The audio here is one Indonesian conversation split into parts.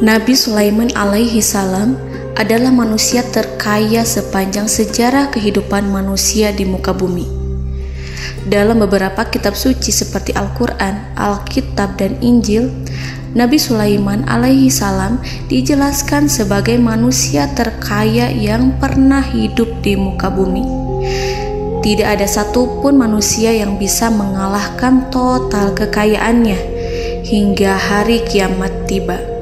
Nabi Sulaiman alaihi salam adalah manusia terkaya sepanjang sejarah kehidupan manusia di muka bumi. Dalam beberapa kitab suci seperti Al-Quran, Alkitab, dan Injil, Nabi Sulaiman alaihi salam dijelaskan sebagai manusia terkaya yang pernah hidup di muka bumi. Tidak ada satupun manusia yang bisa mengalahkan total kekayaannya hingga hari kiamat tiba.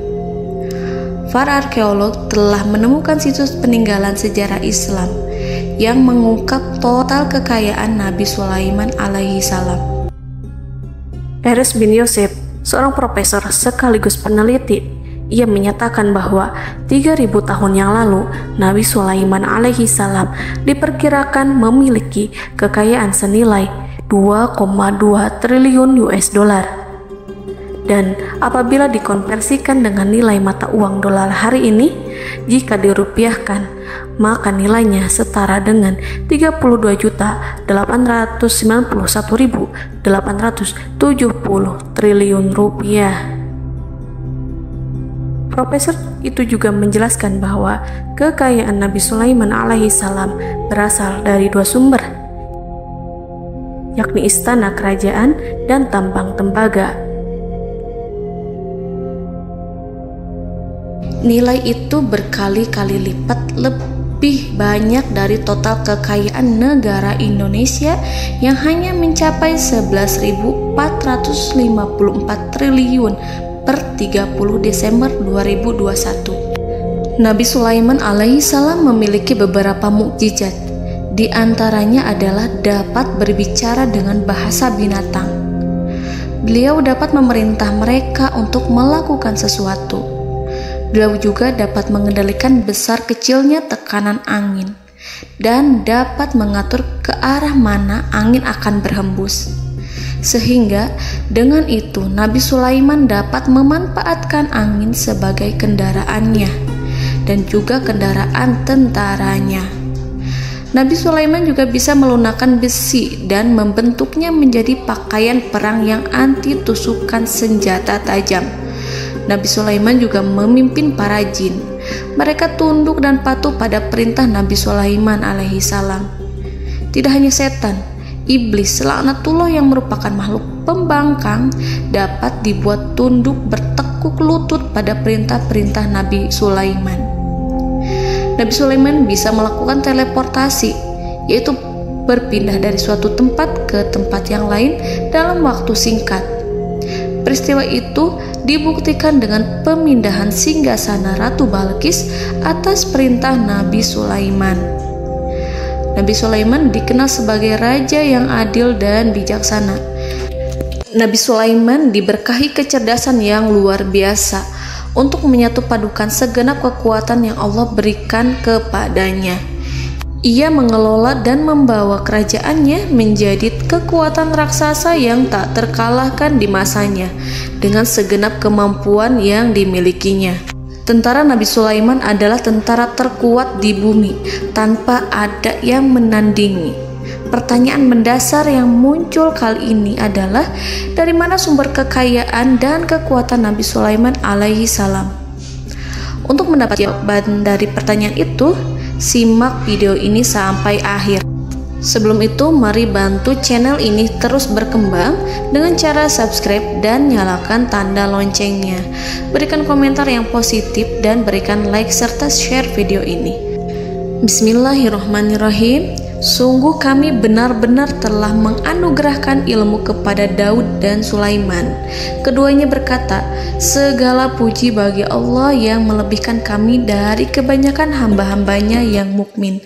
Para arkeolog telah menemukan situs peninggalan sejarah Islam yang mengungkap total kekayaan Nabi Sulaiman alaihi salam. Erez bin Yosef, seorang profesor sekaligus peneliti, ia menyatakan bahwa 3.000 tahun yang lalu Nabi Sulaiman alaihi salam diperkirakan memiliki kekayaan senilai 2,2 triliun US dollar. Dan apabila dikonversikan dengan nilai mata uang dolar hari ini, jika dirupiahkan, maka nilainya setara dengan 32.891.870 triliun rupiah. Profesor itu juga menjelaskan bahwa kekayaan Nabi Sulaiman alaihi salam berasal dari dua sumber, yakni istana kerajaan dan tambang tembaga. Nilai itu berkali-kali lipat lebih banyak dari total kekayaan negara Indonesia yang hanya mencapai 11.454 triliun per 30 Desember 2021. Nabi Sulaiman alaihi salam memiliki beberapa mukjizat. Di antaranya adalah dapat berbicara dengan bahasa binatang. Beliau dapat memerintah mereka untuk melakukan sesuatu. Beliau juga dapat mengendalikan besar kecilnya tekanan angin dan dapat mengatur ke arah mana angin akan berhembus. Sehingga dengan itu Nabi Sulaiman dapat memanfaatkan angin sebagai kendaraannya dan juga kendaraan tentaranya. Nabi Sulaiman juga bisa melunakkan besi dan membentuknya menjadi pakaian perang yang anti tusukan senjata tajam. Nabi Sulaiman juga memimpin para jin. Mereka tunduk dan patuh pada perintah Nabi Sulaiman alaihi salam. Tidak hanya setan, iblis laknatullah yang merupakan makhluk pembangkang dapat dibuat tunduk bertekuk lutut pada perintah-perintah Nabi Sulaiman. Nabi Sulaiman bisa melakukan teleportasi, yaitu berpindah dari suatu tempat ke tempat yang lain dalam waktu singkat. Peristiwa itu dibuktikan dengan pemindahan singgasana Ratu Balqis atas perintah Nabi Sulaiman. Nabi Sulaiman dikenal sebagai raja yang adil dan bijaksana. Nabi Sulaiman diberkahi kecerdasan yang luar biasa untuk menyatu padukan segenap kekuatan yang Allah berikan kepadanya. Ia mengelola dan membawa kerajaannya menjadi kekuatan raksasa yang tak terkalahkan di masanya dengan segenap kemampuan yang dimilikinya. Tentara Nabi Sulaiman adalah tentara terkuat di bumi tanpa ada yang menandingi. Pertanyaan mendasar yang muncul kali ini adalah dari mana sumber kekayaan dan kekuatan Nabi Sulaiman alaihi salam? Untuk mendapat jawaban dari pertanyaan itu, simak video ini sampai akhir. Sebelum itu, mari bantu channel ini terus berkembang dengan cara subscribe dan nyalakan tanda loncengnya. Berikan komentar yang positif dan berikan like serta share video ini. Bismillahirrahmanirrahim. Sungguh kami benar-benar telah menganugerahkan ilmu kepada Daud dan Sulaiman. Keduanya berkata, segala puji bagi Allah yang melebihkan kami dari kebanyakan hamba-hambanya yang mukmin.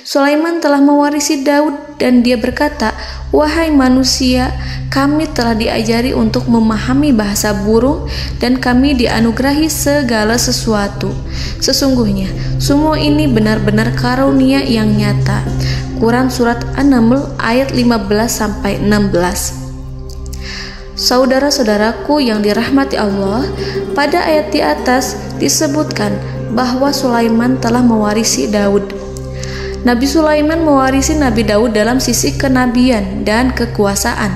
Sulaiman telah mewarisi Daud dan dia berkata, wahai manusia, kami telah diajari untuk memahami bahasa burung dan kami dianugerahi segala sesuatu. Sesungguhnya, semua ini benar-benar karunia yang nyata. Quran Surat An-Naml ayat 15-16. Saudara-saudaraku yang dirahmati Allah, pada ayat di atas disebutkan bahwa Sulaiman telah mewarisi Daud. Nabi Sulaiman mewarisi Nabi Daud dalam sisi kenabian dan kekuasaan,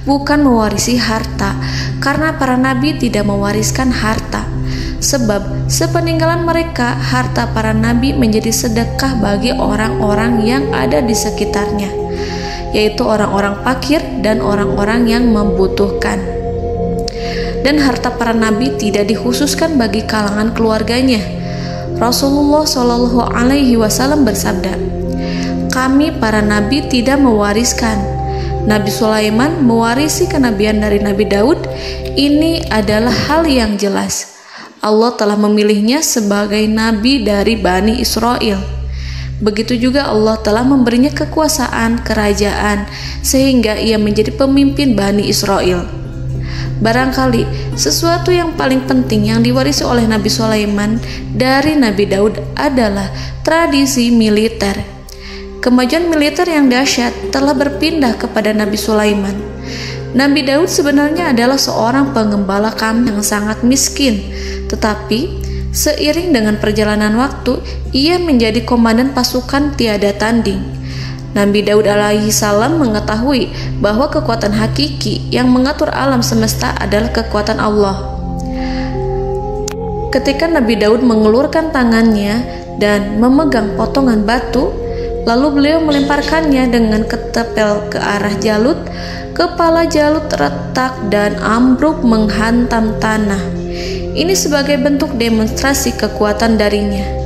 bukan mewarisi harta, karena para nabi tidak mewariskan harta. Sebab sepeninggalan mereka, harta para nabi menjadi sedekah bagi orang-orang yang ada di sekitarnya, yaitu orang-orang fakir dan orang-orang yang membutuhkan. Dan harta para nabi tidak dikhususkan bagi kalangan keluarganya. Rasulullah Shallallahu Alaihi Wasallam bersabda, "Kami para nabi tidak mewariskan." Nabi Sulaiman mewarisi kenabian dari Nabi Daud. Ini adalah hal yang jelas. Allah telah memilihnya sebagai nabi dari Bani Israel. Begitu juga Allah telah memberinya kekuasaan kerajaan sehingga ia menjadi pemimpin Bani Israel. Barangkali sesuatu yang paling penting yang diwarisi oleh Nabi Sulaiman dari Nabi Daud adalah tradisi militer. Kemajuan militer yang dahsyat telah berpindah kepada Nabi Sulaiman. Nabi Daud sebenarnya adalah seorang pengembala kambing yang sangat miskin, tetapi seiring dengan perjalanan waktu, ia menjadi komandan pasukan tiada tanding. Nabi Daud alaihi salam mengetahui bahwa kekuatan hakiki yang mengatur alam semesta adalah kekuatan Allah. Ketika Nabi Daud mengelurkan tangannya dan memegang potongan batu, lalu beliau melemparkannya dengan ketepel ke arah Jalut. Kepala Jalut retak dan ambruk menghantam tanah. Ini sebagai bentuk demonstrasi kekuatan darinya.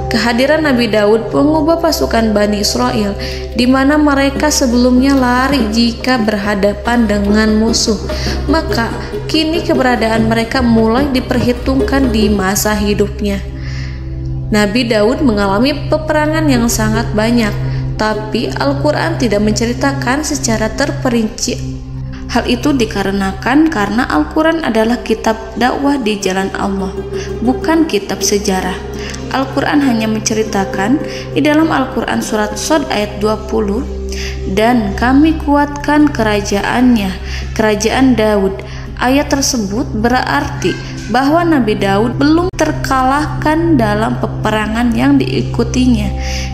Kehadiran Nabi Daud mengubah pasukan Bani Israel, di mana mereka sebelumnya lari jika berhadapan dengan musuh. Maka kini keberadaan mereka mulai diperhitungkan di masa hidupnya. Nabi Daud mengalami peperangan yang sangat banyak, tapi Al-Quran tidak menceritakan secara terperinci. Hal itu dikarenakan karena Al-Quran adalah kitab dakwah di jalan Allah, bukan kitab sejarah. Al-Quran hanya menceritakan di dalam Al-Quran surat Shad ayat 20, "Dan kami kuatkan kerajaannya, kerajaan Daud." Ayat tersebut berarti bahwa Nabi Daud belum terkalahkan dalam peperangan yang diikutinya.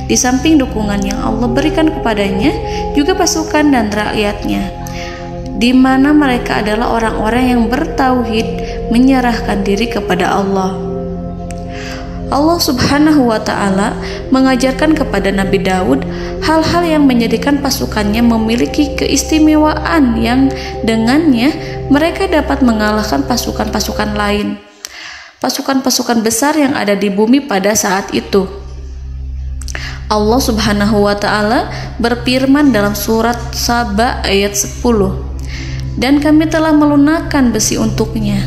Di samping dukungan yang Allah berikan kepadanya, juga pasukan dan rakyatnya, di mana mereka adalah orang-orang yang bertauhid, menyerahkan diri kepada Allah. Allah Subhanahu wa Ta'ala mengajarkan kepada Nabi Daud hal-hal yang menjadikan pasukannya memiliki keistimewaan yang dengannya mereka dapat mengalahkan pasukan-pasukan lain, pasukan-pasukan besar yang ada di bumi pada saat itu. Allah Subhanahu wa Ta'ala berfirman dalam surat Saba ayat 10, "Dan kami telah melunakkan besi untuknya."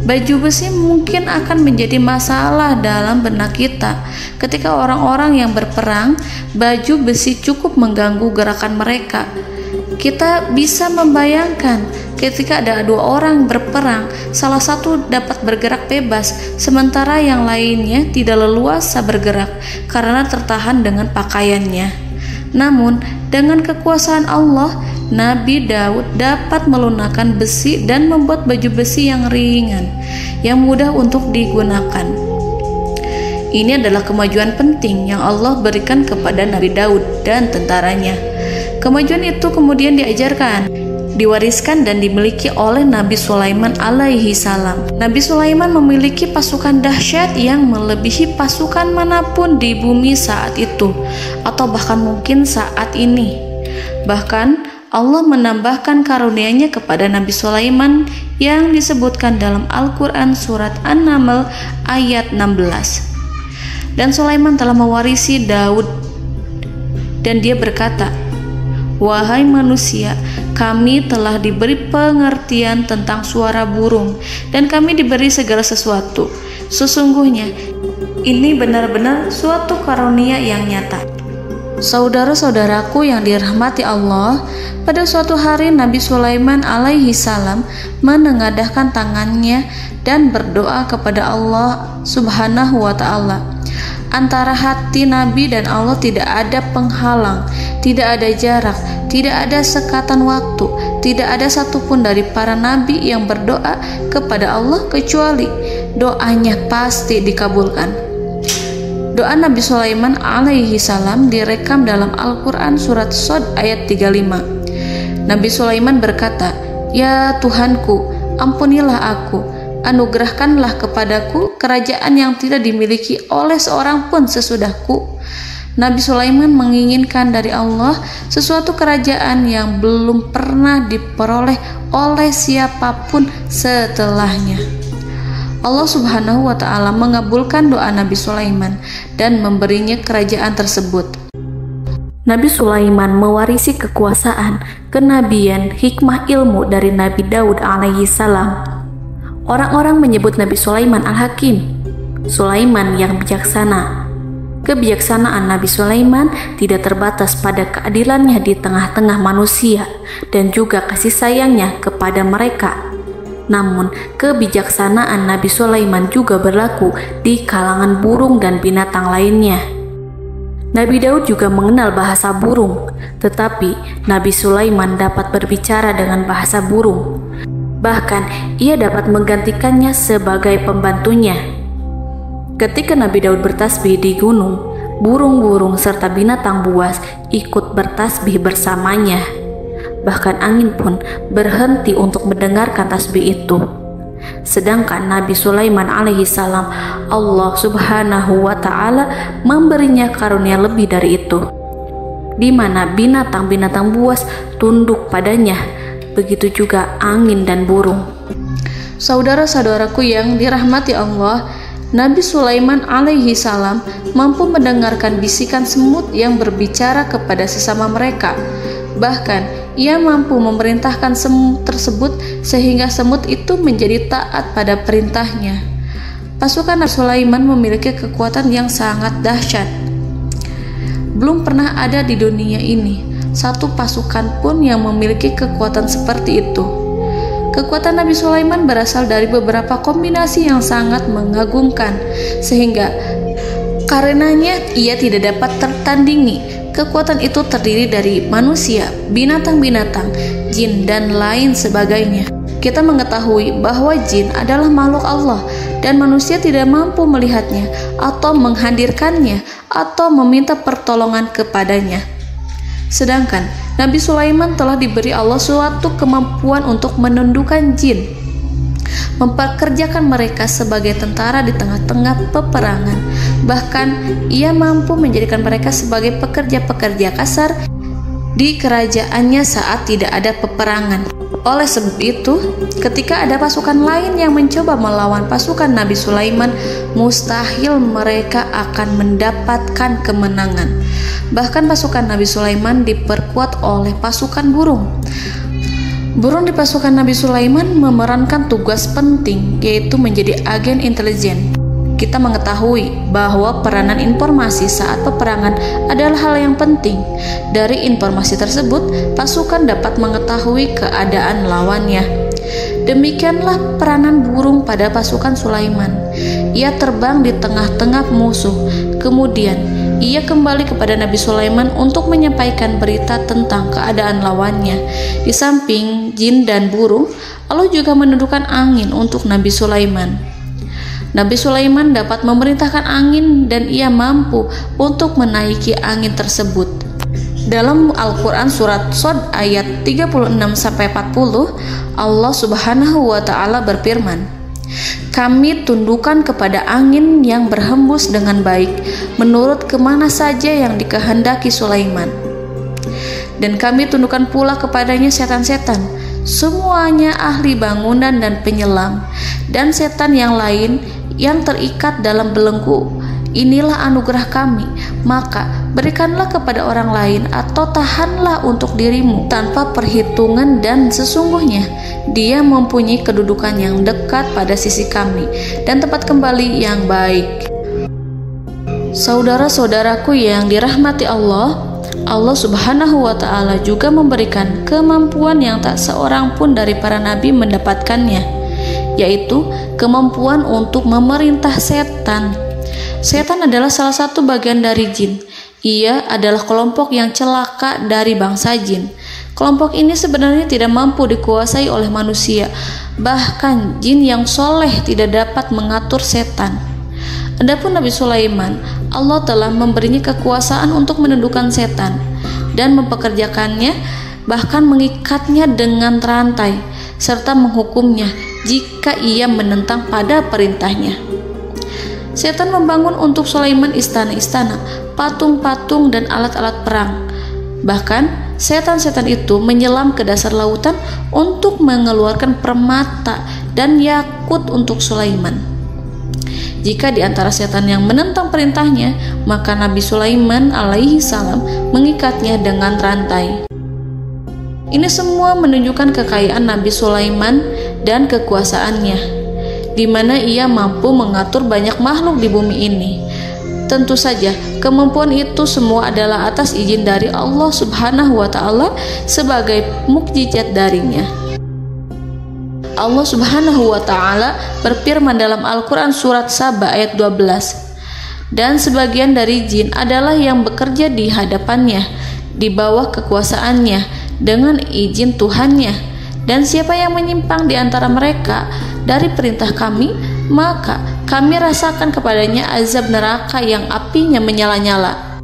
Baju besi mungkin akan menjadi masalah dalam benak kita. Ketika orang-orang yang berperang, baju besi cukup mengganggu gerakan mereka. Kita bisa membayangkan ketika ada dua orang berperang, salah satu dapat bergerak bebas, sementara yang lainnya tidak leluasa bergerak karena tertahan dengan pakaiannya. Namun, dengan kekuasaan Allah, Nabi Daud dapat melunakkan besi dan membuat baju besi yang ringan, yang mudah untuk digunakan. Ini adalah kemajuan penting yang Allah berikan kepada Nabi Daud dan tentaranya. Kemajuan itu kemudian diajarkan, diwariskan dan dimiliki oleh Nabi Sulaiman alaihi salam. Nabi Sulaiman memiliki pasukan dahsyat yang melebihi pasukan manapun di bumi saat itu, atau bahkan mungkin saat ini. Bahkan Allah menambahkan karunia-Nya kepada Nabi Sulaiman yang disebutkan dalam Al-Quran surat An-Naml ayat 16. Dan Sulaiman telah mewarisi Daud, dan dia berkata, "Wahai manusia, kami telah diberi pengertian tentang suara burung, dan kami diberi segala sesuatu. Sesungguhnya ini benar-benar suatu karunia yang nyata." Saudara-saudaraku yang dirahmati Allah, pada suatu hari Nabi Sulaiman alaihi salam menengadahkan tangannya dan berdoa kepada Allah Subhanahu wa Ta'ala. Antara hati Nabi dan Allah tidak ada penghalang, tidak ada jarak, tidak ada sekatan waktu, tidak ada satupun dari para nabi yang berdoa kepada Allah kecuali doanya pasti dikabulkan. Doa Nabi Sulaiman alaihi salam direkam dalam Al-Quran surat Shad ayat 35. Nabi Sulaiman berkata, "Ya Tuhanku, ampunilah aku, anugerahkanlah kepadaku kerajaan yang tidak dimiliki oleh seorang pun sesudahku." Nabi Sulaiman menginginkan dari Allah sesuatu kerajaan yang belum pernah diperoleh oleh siapapun setelahnya. Allah Subhanahu wa Ta'ala mengabulkan doa Nabi Sulaiman dan memberinya kerajaan tersebut. Nabi Sulaiman mewarisi kekuasaan, kenabian, hikmah ilmu dari Nabi Daud alaihi salam. Orang-orang menyebut Nabi Sulaiman Al-Hakim, Sulaiman yang bijaksana. Kebijaksanaan Nabi Sulaiman tidak terbatas pada keadilannya di tengah-tengah manusia dan juga kasih sayangnya kepada mereka. Namun, kebijaksanaan Nabi Sulaiman juga berlaku di kalangan burung dan binatang lainnya. Nabi Daud juga mengenal bahasa burung, tetapi Nabi Sulaiman dapat berbicara dengan bahasa burung. Bahkan, ia dapat menggantikannya sebagai pembantunya. Ketika Nabi Daud bertasbih di gunung, burung-burung serta binatang buas ikut bertasbih bersamanya. Bahkan angin pun berhenti untuk mendengarkan tasbih itu. Sedangkan Nabi Sulaiman alaihi salam, Allah Subhanahu wa Ta'ala memberinya karunia lebih dari itu, di mana binatang-binatang buas tunduk padanya, begitu juga angin dan burung. Saudara-saudaraku yang dirahmati Allah, Nabi Sulaiman alaihi salam mampu mendengarkan bisikan semut yang berbicara kepada sesama mereka. Bahkan, ia mampu memerintahkan semut tersebut sehingga semut itu menjadi taat pada perintahnya. Pasukan Nabi Sulaiman memiliki kekuatan yang sangat dahsyat. Belum pernah ada di dunia ini satu pasukan pun yang memiliki kekuatan seperti itu. Kekuatan Nabi Sulaiman berasal dari beberapa kombinasi yang sangat mengagumkan, sehingga karenanya ia tidak dapat tertandingi. Kekuatan itu terdiri dari manusia, binatang-binatang, jin, dan lain sebagainya. Kita mengetahui bahwa jin adalah makhluk Allah dan manusia tidak mampu melihatnya atau menghadirkannya atau meminta pertolongan kepadanya. Sedangkan Nabi Sulaiman telah diberi Allah suatu kemampuan untuk menundukkan jin, memperkerjakan mereka sebagai tentara di tengah-tengah peperangan. Bahkan ia mampu menjadikan mereka sebagai pekerja-pekerja kasar di kerajaannya saat tidak ada peperangan. Oleh sebab itu, ketika ada pasukan lain yang mencoba melawan pasukan Nabi Sulaiman, mustahil mereka akan mendapatkan kemenangan. Bahkan pasukan Nabi Sulaiman diperkuat oleh pasukan burung. Burung di pasukan Nabi Sulaiman memerankan tugas penting, yaitu menjadi agen intelijen. Kita mengetahui bahwa peranan informasi saat peperangan adalah hal yang penting. Dari informasi tersebut, pasukan dapat mengetahui keadaan lawannya. Demikianlah peranan burung pada pasukan Sulaiman. Ia terbang di tengah-tengah musuh. Kemudian, ia kembali kepada Nabi Sulaiman untuk menyampaikan berita tentang keadaan lawannya. Di samping jin dan burung, Allah juga menundukkan angin untuk Nabi Sulaiman. Nabi Sulaiman dapat memerintahkan angin dan ia mampu untuk menaiki angin tersebut. Dalam Al-Quran surat Shad ayat 36-40, Allah Subhanahu wa Ta'ala berfirman, "Kami tundukkan kepada angin yang berhembus dengan baik menurut kemana saja yang dikehendaki Sulaiman. Dan kami tundukkan pula kepadanya setan-setan, semuanya ahli bangunan dan penyelam, dan setan yang lain yang terikat dalam belenggu. Inilah anugerah kami, maka berikanlah kepada orang lain atau tahanlah untuk dirimu tanpa perhitungan, dan sesungguhnya dia mempunyai kedudukan yang dekat pada sisi kami dan tempat kembali yang baik." Saudara-saudaraku yang dirahmati Allah, Allah Subhanahu wa Ta'ala juga memberikan kemampuan yang tak seorang pun dari para nabi mendapatkannya, yaitu kemampuan untuk memerintah setan. Setan adalah salah satu bagian dari jin. Ia adalah kelompok yang celaka dari bangsa jin. Kelompok ini sebenarnya tidak mampu dikuasai oleh manusia. Bahkan jin yang soleh tidak dapat mengatur setan. Adapun Nabi Sulaiman, Allah telah memberinya kekuasaan untuk menundukkan setan dan mempekerjakannya, bahkan mengikatnya dengan rantai serta menghukumnya jika ia menentang pada perintahnya. Setan membangun untuk Sulaiman istana-istana, patung-patung dan alat-alat perang. Bahkan setan-setan itu menyelam ke dasar lautan untuk mengeluarkan permata dan yakut untuk Sulaiman. Jika di antara setan yang menentang perintahnya, maka Nabi Sulaiman alaihi salam mengikatnya dengan rantai. Ini semua menunjukkan kekayaan Nabi Sulaiman dan kekuasaannya, di mana ia mampu mengatur banyak makhluk di bumi ini. Tentu saja, kemampuan itu semua adalah atas izin dari Allah Subhanahu wa Ta'ala sebagai mukjizat darinya. Allah Subhanahu wa Ta'ala berfirman dalam Al-Quran surat Saba ayat 12, dan sebagian dari jin adalah yang bekerja di hadapannya di bawah kekuasaannya dengan izin Tuhannya, dan siapa yang menyimpang di antara mereka dari perintah kami, maka kami rasakan kepadanya azab neraka yang apinya menyala-nyala.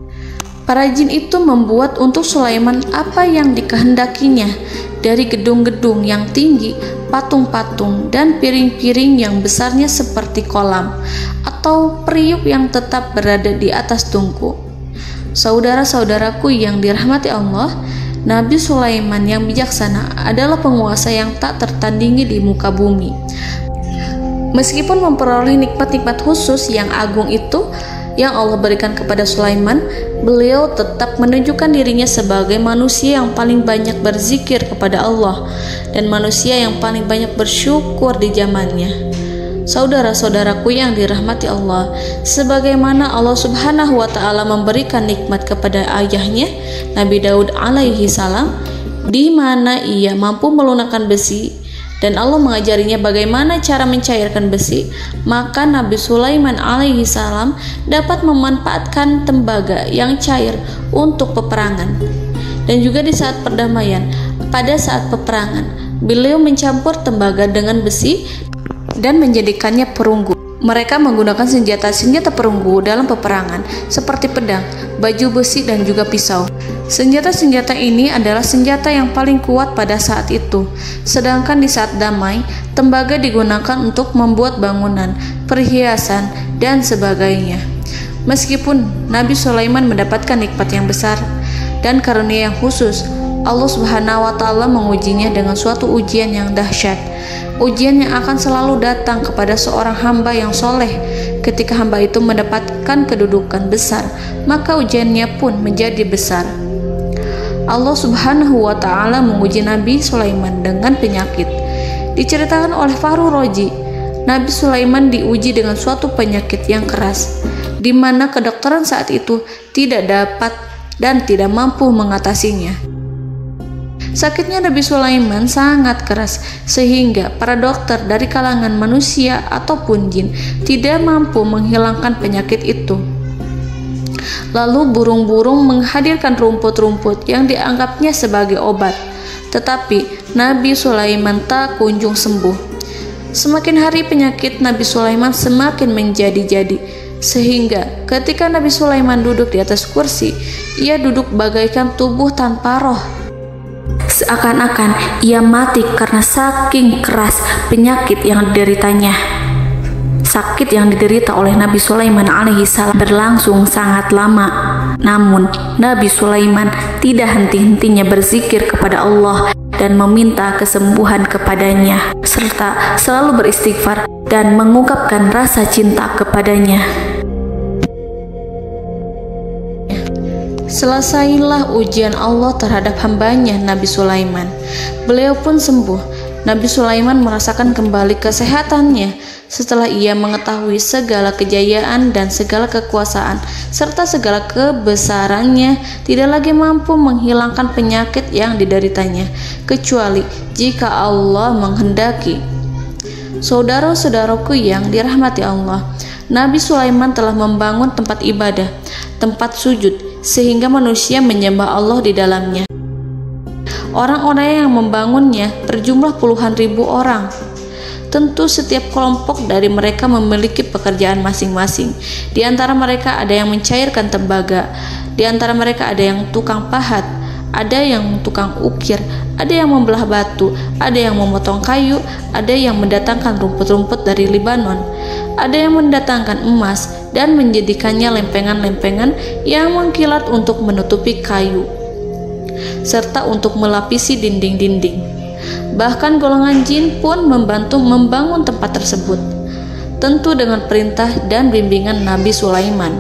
Para jin itu membuat untuk Sulaiman apa yang dikehendakinya, dari gedung-gedung yang tinggi, patung-patung, dan piring-piring yang besarnya seperti kolam, atau periuk yang tetap berada di atas tungku. Saudara-saudaraku yang dirahmati Allah, Nabi Sulaiman yang bijaksana adalah penguasa yang tak tertandingi di muka bumi. Meskipun memperoleh nikmat-nikmat khusus yang agung itu yang Allah berikan kepada Sulaiman, beliau tetap menunjukkan dirinya sebagai manusia yang paling banyak berzikir kepada Allah dan manusia yang paling banyak bersyukur di zamannya. Saudara-saudaraku yang dirahmati Allah, sebagaimana Allah Subhanahu wa Ta'ala memberikan nikmat kepada ayahnya Nabi Daud alaihi salam, di mana ia mampu melunakkan besi dan Allah mengajarinya bagaimana cara mencairkan besi, maka Nabi Sulaiman alaihi salam dapat memanfaatkan tembaga yang cair untuk peperangan. Dan juga di saat perdamaian, pada saat peperangan, beliau mencampur tembaga dengan besi dan menjadikannya perunggu. Mereka menggunakan senjata-senjata perunggu dalam peperangan seperti pedang, baju besi, dan juga pisau. Senjata-senjata ini adalah senjata yang paling kuat pada saat itu. Sedangkan di saat damai, tembaga digunakan untuk membuat bangunan, perhiasan, dan sebagainya. Meskipun Nabi Sulaiman mendapatkan nikmat yang besar dan karunia yang khusus, Allah Subhanahu wa Ta'ala mengujinya dengan suatu ujian yang dahsyat. Ujian yang akan selalu datang kepada seorang hamba yang soleh. Ketika hamba itu mendapatkan kedudukan besar, maka ujiannya pun menjadi besar. Allah Subhanahu wa Ta'ala menguji Nabi Sulaiman dengan penyakit. Diceritakan oleh Fahru Roji, Nabi Sulaiman diuji dengan suatu penyakit yang keras, di mana kedokteran saat itu tidak dapat dan tidak mampu mengatasinya. Sakitnya Nabi Sulaiman sangat keras sehingga para dokter dari kalangan manusia ataupun jin tidak mampu menghilangkan penyakit itu. Lalu burung-burung menghadirkan rumput-rumput yang dianggapnya sebagai obat, tetapi Nabi Sulaiman tak kunjung sembuh. Semakin hari penyakit Nabi Sulaiman semakin menjadi-jadi, sehingga ketika Nabi Sulaiman duduk di atas kursi, ia duduk bagaikan tubuh tanpa roh. Seakan-akan ia mati karena saking keras penyakit yang dideritanya. Sakit yang diderita oleh Nabi Sulaiman alaihi salam berlangsung sangat lama. Namun Nabi Sulaiman tidak henti-hentinya berzikir kepada Allah dan meminta kesembuhan kepadanya, serta selalu beristighfar dan mengungkapkan rasa cinta kepadanya. Selesailah ujian Allah terhadap hambanya Nabi Sulaiman. Beliau pun sembuh. Nabi Sulaiman merasakan kembali kesehatannya setelah ia mengetahui segala kejayaan dan segala kekuasaan serta segala kebesarannya tidak lagi mampu menghilangkan penyakit yang dideritanya kecuali jika Allah menghendaki. Saudara-saudaraku yang dirahmati Allah, Nabi Sulaiman telah membangun tempat ibadah, tempat sujud, sehingga manusia menyembah Allah di dalamnya. Orang-orang yang membangunnya berjumlah puluhan ribu orang. Tentu setiap kelompok dari mereka memiliki pekerjaan masing-masing. Di antara mereka ada yang mencairkan tembaga, di antara mereka ada yang tukang pahat, ada yang tukang ukir, ada yang membelah batu, ada yang memotong kayu, ada yang mendatangkan rumput-rumput dari Libanon, ada yang mendatangkan emas dan menjadikannya lempengan-lempengan yang mengkilat untuk menutupi kayu, serta untuk melapisi dinding-dinding. Bahkan golongan jin pun membantu membangun tempat tersebut, tentu dengan perintah dan bimbingan Nabi Sulaiman.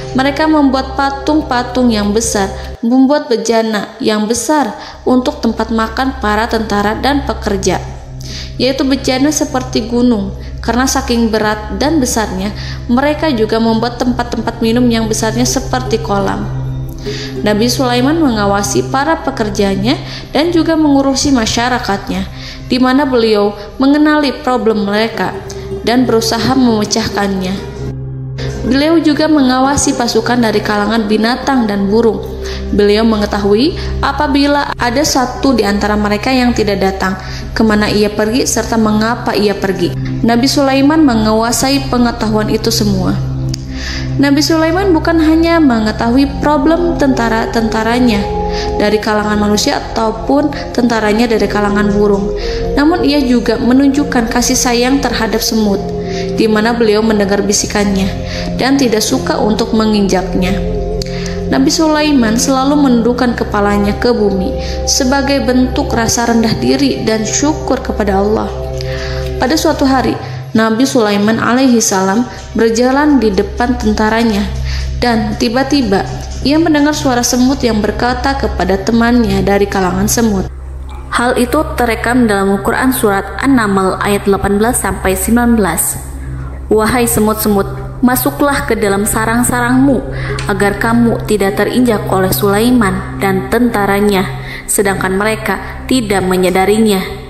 Mereka membuat patung-patung yang besar, membuat bejana yang besar untuk tempat makan para tentara dan pekerja, yaitu bejana seperti gunung. Karena saking berat dan besarnya, mereka juga membuat tempat-tempat minum yang besarnya seperti kolam. Nabi Sulaiman mengawasi para pekerjanya dan juga mengurusi masyarakatnya, di mana beliau mengenali problem mereka dan berusaha memecahkannya. Beliau juga mengawasi pasukan dari kalangan binatang dan burung. Beliau mengetahui apabila ada satu di antara mereka yang tidak datang, kemana ia pergi, serta mengapa ia pergi. Nabi Sulaiman menguasai pengetahuan itu semua. Nabi Sulaiman bukan hanya mengetahui problem tentara-tentaranya dari kalangan manusia ataupun tentaranya dari kalangan burung, namun ia juga menunjukkan kasih sayang terhadap semut, di mana beliau mendengar bisikannya dan tidak suka untuk menginjaknya. Nabi Sulaiman selalu menundukkan kepalanya ke bumi sebagai bentuk rasa rendah diri dan syukur kepada Allah. Pada suatu hari, Nabi Sulaiman alaihi salam berjalan di depan tentaranya dan tiba-tiba ia mendengar suara semut yang berkata kepada temannya dari kalangan semut. Hal itu terekam dalam Al-Quran surat An-Naml ayat 18-19. Wahai semut-semut, masuklah ke dalam sarang-sarangmu agar kamu tidak terinjak oleh Sulaiman dan tentaranya, sedangkan mereka tidak menyadarinya.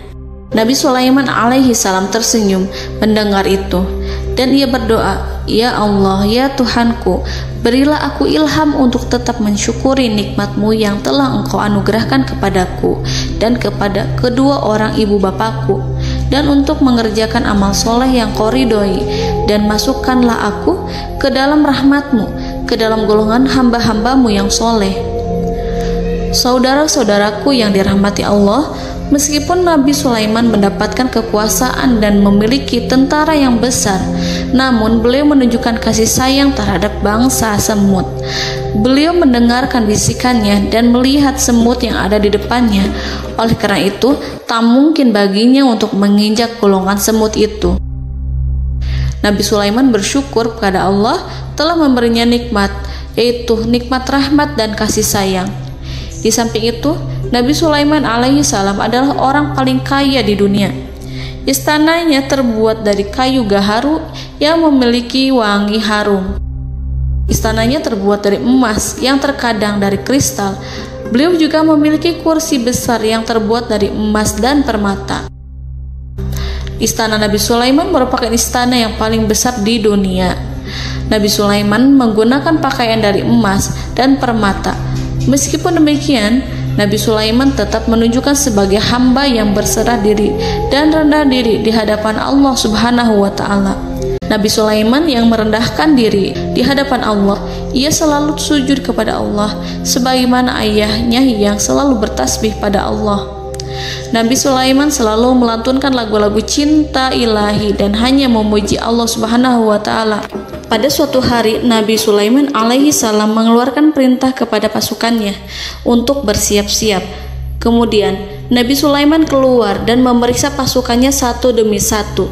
Nabi Sulaiman alaihi salam tersenyum mendengar itu dan ia berdoa, "Ya Allah, ya Tuhanku, berilah aku ilham untuk tetap mensyukuri nikmat-Mu yang telah Engkau anugerahkan kepadaku dan kepada kedua orang ibu bapakku, dan untuk mengerjakan amal soleh yang Kau ridhoi, dan masukkanlah aku ke dalam rahmat-Mu, ke dalam golongan hamba-hamba-Mu yang soleh." Saudara-saudaraku yang dirahmati Allah, meskipun Nabi Sulaiman mendapatkan kekuasaan dan memiliki tentara yang besar, namun beliau menunjukkan kasih sayang terhadap bangsa semut. Beliau mendengarkan bisikannya dan melihat semut yang ada di depannya. Oleh karena itu, tak mungkin baginya untuk menginjak golongan semut itu. Nabi Sulaiman bersyukur kepada Allah telah memberinya nikmat, yaitu nikmat rahmat dan kasih sayang. Di samping itu, Nabi Sulaiman alaihi salam adalah orang paling kaya di dunia. Istananya terbuat dari kayu gaharu yang memiliki wangi harum. Istananya terbuat dari emas yang terkadang dari kristal. Beliau juga memiliki kursi besar yang terbuat dari emas dan permata. Istana Nabi Sulaiman merupakan istana yang paling besar di dunia. Nabi Sulaiman menggunakan pakaian dari emas dan permata. Meskipun demikian, Nabi Sulaiman tetap menunjukkan sebagai hamba yang berserah diri dan rendah diri di hadapan Allah Subhanahu wa Ta'ala. Nabi Sulaiman yang merendahkan diri di hadapan Allah, ia selalu sujud kepada Allah, sebagaimana ayahnya yang selalu bertasbih pada Allah. Nabi Sulaiman selalu melantunkan lagu-lagu cinta ilahi dan hanya memuji Allah Subhanahu wa Ta'ala. Pada suatu hari, Nabi Sulaiman alaihi salam mengeluarkan perintah kepada pasukannya untuk bersiap-siap. Kemudian, Nabi Sulaiman keluar dan memeriksa pasukannya satu demi satu.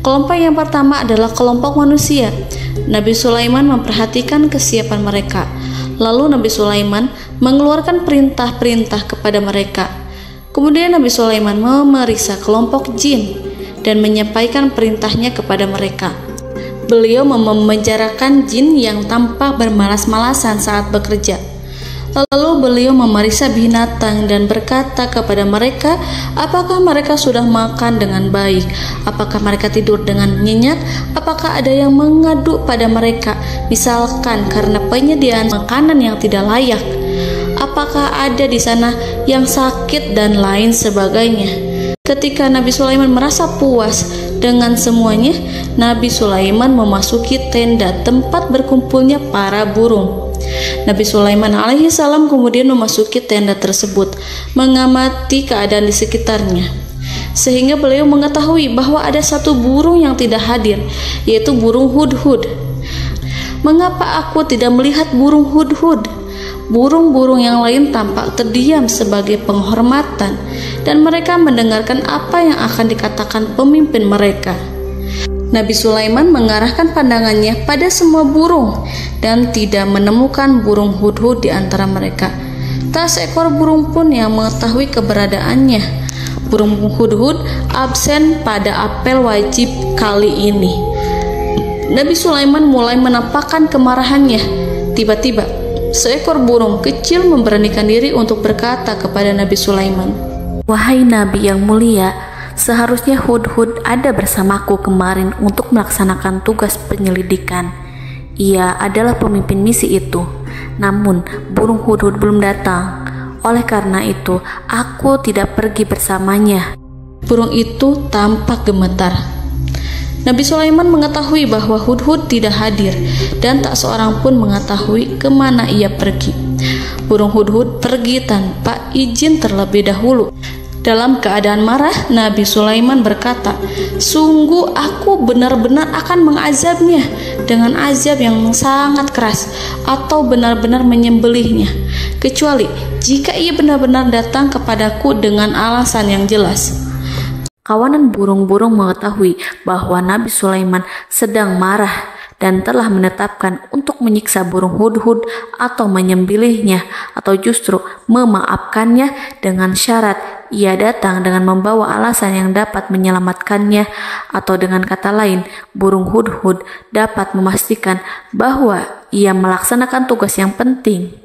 Kelompok yang pertama adalah kelompok manusia. Nabi Sulaiman memperhatikan kesiapan mereka. Lalu Nabi Sulaiman mengeluarkan perintah-perintah kepada mereka. Kemudian Nabi Sulaiman memeriksa kelompok jin dan menyampaikan perintahnya kepada mereka. Beliau memenjarakan jin yang tampak bermalas-malasan saat bekerja. Lalu beliau memeriksa binatang dan berkata kepada mereka, apakah mereka sudah makan dengan baik, apakah mereka tidur dengan nyenyak, apakah ada yang mengadu pada mereka, misalkan karena penyediaan makanan yang tidak layak, apakah ada di sana yang sakit dan lain sebagainya. Ketika Nabi Sulaiman merasa puas dengan semuanya, Nabi Sulaiman memasuki tenda tempat berkumpulnya para burung. Nabi Sulaiman alaihissalam kemudian memasuki tenda tersebut, mengamati keadaan di sekitarnya, sehingga beliau mengetahui bahwa ada satu burung yang tidak hadir, yaitu burung hudhud. Mengapa aku tidak melihat burung hudhud? Burung-burung yang lain tampak terdiam sebagai penghormatan, dan mereka mendengarkan apa yang akan dikatakan pemimpin mereka. Nabi Sulaiman mengarahkan pandangannya pada semua burung dan tidak menemukan burung hudhud di antara mereka. Tak seekor burung pun yang mengetahui keberadaannya. Burung hudhud absen pada apel wajib kali ini. Nabi Sulaiman mulai menampakkan kemarahannya. Tiba-tiba seekor burung kecil memberanikan diri untuk berkata kepada Nabi Sulaiman, "Wahai Nabi yang mulia, seharusnya hudhud ada bersamaku kemarin untuk melaksanakan tugas penyelidikan. Ia adalah pemimpin misi itu. Namun burung hudhud belum datang. Oleh karena itu, aku tidak pergi bersamanya." Burung itu tampak gemetar. Nabi Sulaiman mengetahui bahwa hudhud tidak hadir dan tak seorang pun mengetahui kemana ia pergi. Burung hudhud pergi tanpa izin terlebih dahulu. Dalam keadaan marah, Nabi Sulaiman berkata, "Sungguh aku benar-benar akan mengazabnya dengan azab yang sangat keras, atau benar-benar menyembelihnya, kecuali jika ia benar-benar datang kepadaku dengan alasan yang jelas." Kawanan burung-burung mengetahui bahwa Nabi Sulaiman sedang marah dan telah menetapkan untuk menyiksa burung hudhud atau menyembelihnya, atau justru memaafkannya dengan syarat ia datang dengan membawa alasan yang dapat menyelamatkannya, atau dengan kata lain, burung hudhud dapat memastikan bahwa ia melaksanakan tugas yang penting.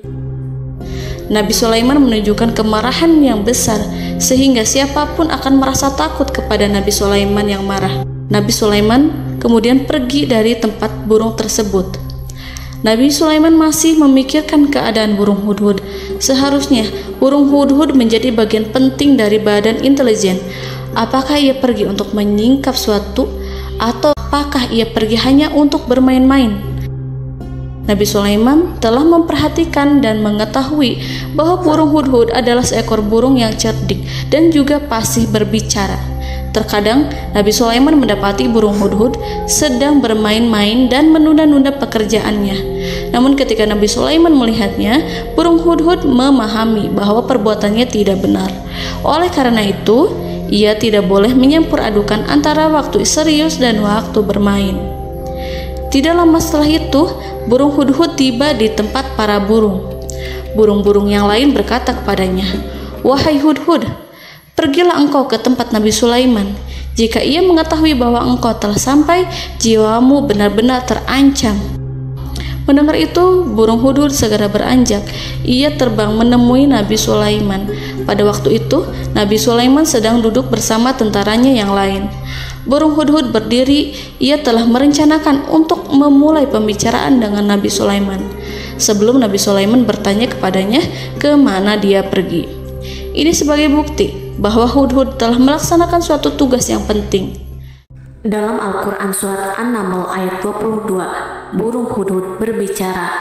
Nabi Sulaiman menunjukkan kemarahan yang besar sehingga siapapun akan merasa takut kepada Nabi Sulaiman yang marah. Nabi Sulaiman kemudian pergi dari tempat burung tersebut. Nabi Sulaiman masih memikirkan keadaan burung hudhud. Seharusnya burung hudhud menjadi bagian penting dari badan intelijen. Apakah ia pergi untuk menyingkap suatu, atau apakah ia pergi hanya untuk bermain-main? Nabi Sulaiman telah memperhatikan dan mengetahui bahwa burung hudhud adalah seekor burung yang cerdik dan juga fasih berbicara. Terkadang Nabi Sulaiman mendapati burung hudhud sedang bermain-main dan menunda-nunda pekerjaannya. Namun ketika Nabi Sulaiman melihatnya, burung hudhud memahami bahwa perbuatannya tidak benar. Oleh karena itu, ia tidak boleh menyampur adukan antara waktu serius dan waktu bermain. Tidak lama setelah itu, burung hudhud tiba di tempat para burung. Burung-burung yang lain berkata kepadanya, "Wahai hudhud, pergilah engkau ke tempat Nabi Sulaiman. Jika ia mengetahui bahwa engkau telah sampai, jiwamu benar-benar terancam." Mendengar itu, burung hudhud segera beranjak. Ia terbang menemui Nabi Sulaiman. Pada waktu itu, Nabi Sulaiman sedang duduk bersama tentaranya yang lain. Burung hudhud berdiri. Ia telah merencanakan untuk memulai pembicaraan dengan Nabi Sulaiman sebelum Nabi Sulaiman bertanya kepadanya kemana dia pergi. Ini sebagai bukti bahwa hudhud telah melaksanakan suatu tugas yang penting. Dalam Al-Quran Surat An-Naml ayat 22, burung hudhud berbicara,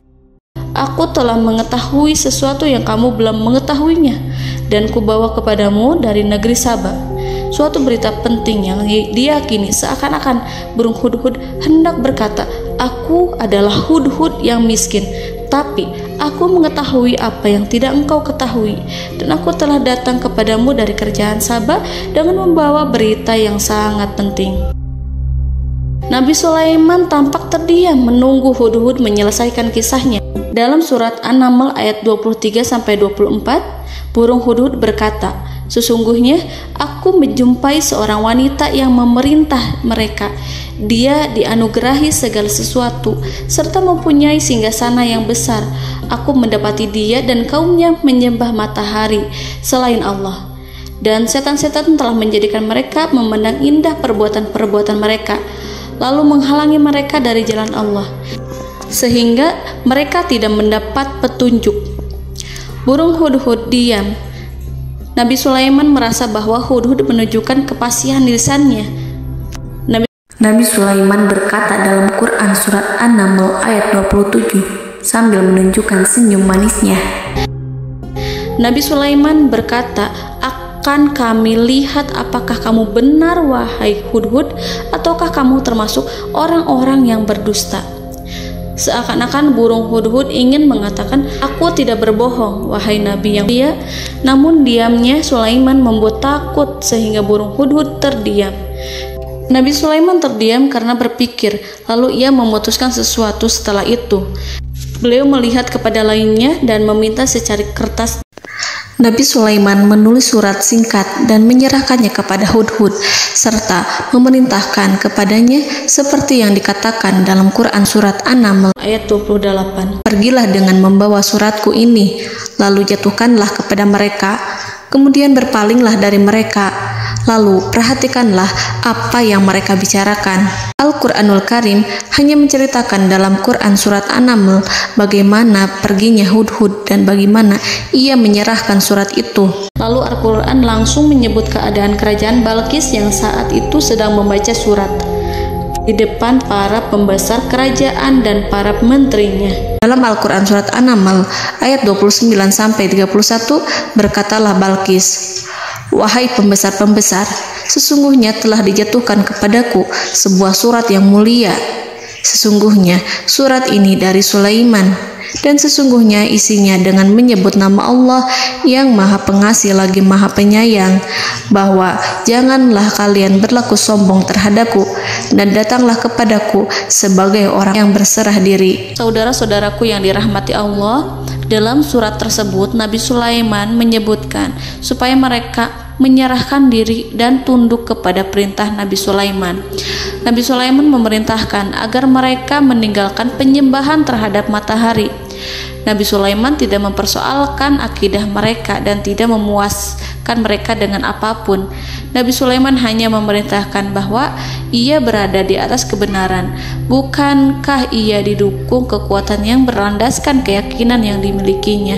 "Aku telah mengetahui sesuatu yang kamu belum mengetahuinya, dan kubawa kepadamu dari negeri Saba suatu berita penting yang diyakini seakan-akan burung hudhud hendak berkata, 'Aku adalah hudhud yang miskin, tapi aku mengetahui apa yang tidak engkau ketahui, dan aku telah datang kepadamu dari kerajaan Saba dengan membawa berita yang sangat penting.'" Nabi Sulaiman tampak terdiam menunggu hudhud menyelesaikan kisahnya. Dalam surat An-Naml ayat 23-24, burung hudhud berkata, "Sesungguhnya aku menjumpai seorang wanita yang memerintah mereka. Dia dianugerahi segala sesuatu serta mempunyai singgasana yang besar. Aku mendapati dia dan kaumnya menyembah matahari selain Allah. Dan setan-setan telah menjadikan mereka memandang indah perbuatan-perbuatan mereka, lalu menghalangi mereka dari jalan Allah, sehingga mereka tidak mendapat petunjuk." Burung hudhud diam. Nabi Sulaiman merasa bahwa Hudhud menunjukkan kefasihan lisannya. Nabi Sulaiman berkata dalam Quran surat An-Naml ayat 27 sambil menunjukkan senyum manisnya. Nabi Sulaiman berkata, "Akan kami lihat apakah kamu benar wahai Hudhud, ataukah kamu termasuk orang-orang yang berdusta." Seakan-akan burung Hudhud ingin mengatakan, "Aku tidak berbohong, wahai Nabi yang mulia." Namun diamnya Sulaiman membuat takut sehingga burung Hudhud terdiam. Nabi Sulaiman terdiam karena berpikir, lalu ia memutuskan sesuatu setelah itu. Beliau melihat kepada lainnya dan meminta secari kertas. Nabi Sulaiman menulis surat singkat dan menyerahkannya kepada Hudhud, serta memerintahkan kepadanya seperti yang dikatakan dalam Quran surat An-Naml ayat 28. "Pergilah dengan membawa suratku ini, lalu jatuhkanlah kepada mereka, kemudian berpalinglah dari mereka, lalu perhatikanlah apa yang mereka bicarakan." Al-Quranul Karim hanya menceritakan dalam Quran surat An-Naml bagaimana perginya Hudhud dan bagaimana ia menyerahkan surat itu. Lalu Al-Quran langsung menyebut keadaan kerajaan Balqis yang saat itu sedang membaca surat di depan para pembesar kerajaan dan para menterinya. Dalam Al-Quran surat An-Naml ayat 29-31 berkatalah Balqis, "Wahai pembesar-pembesar, sesungguhnya telah dijatuhkan kepadaku sebuah surat yang mulia. Sesungguhnya surat ini dari Sulaiman, dan sesungguhnya isinya dengan menyebut nama Allah yang Maha Pengasih lagi Maha Penyayang, bahwa janganlah kalian berlaku sombong terhadapku, dan datanglah kepadaku sebagai orang yang berserah diri." Saudara-saudaraku yang dirahmati Allah, dalam surat tersebut Nabi Sulaiman menyebutkan supaya mereka menyerahkan diri dan tunduk kepada perintah Nabi Sulaiman. Nabi Sulaiman memerintahkan agar mereka meninggalkan penyembahan terhadap matahari. Nabi Sulaiman tidak mempersoalkan akidah mereka dan tidak memuaskan mereka dengan apapun. Nabi Sulaiman hanya memerintahkan bahwa ia berada di atas kebenaran. Bukankah ia didukung kekuatan yang berlandaskan keyakinan yang dimilikinya?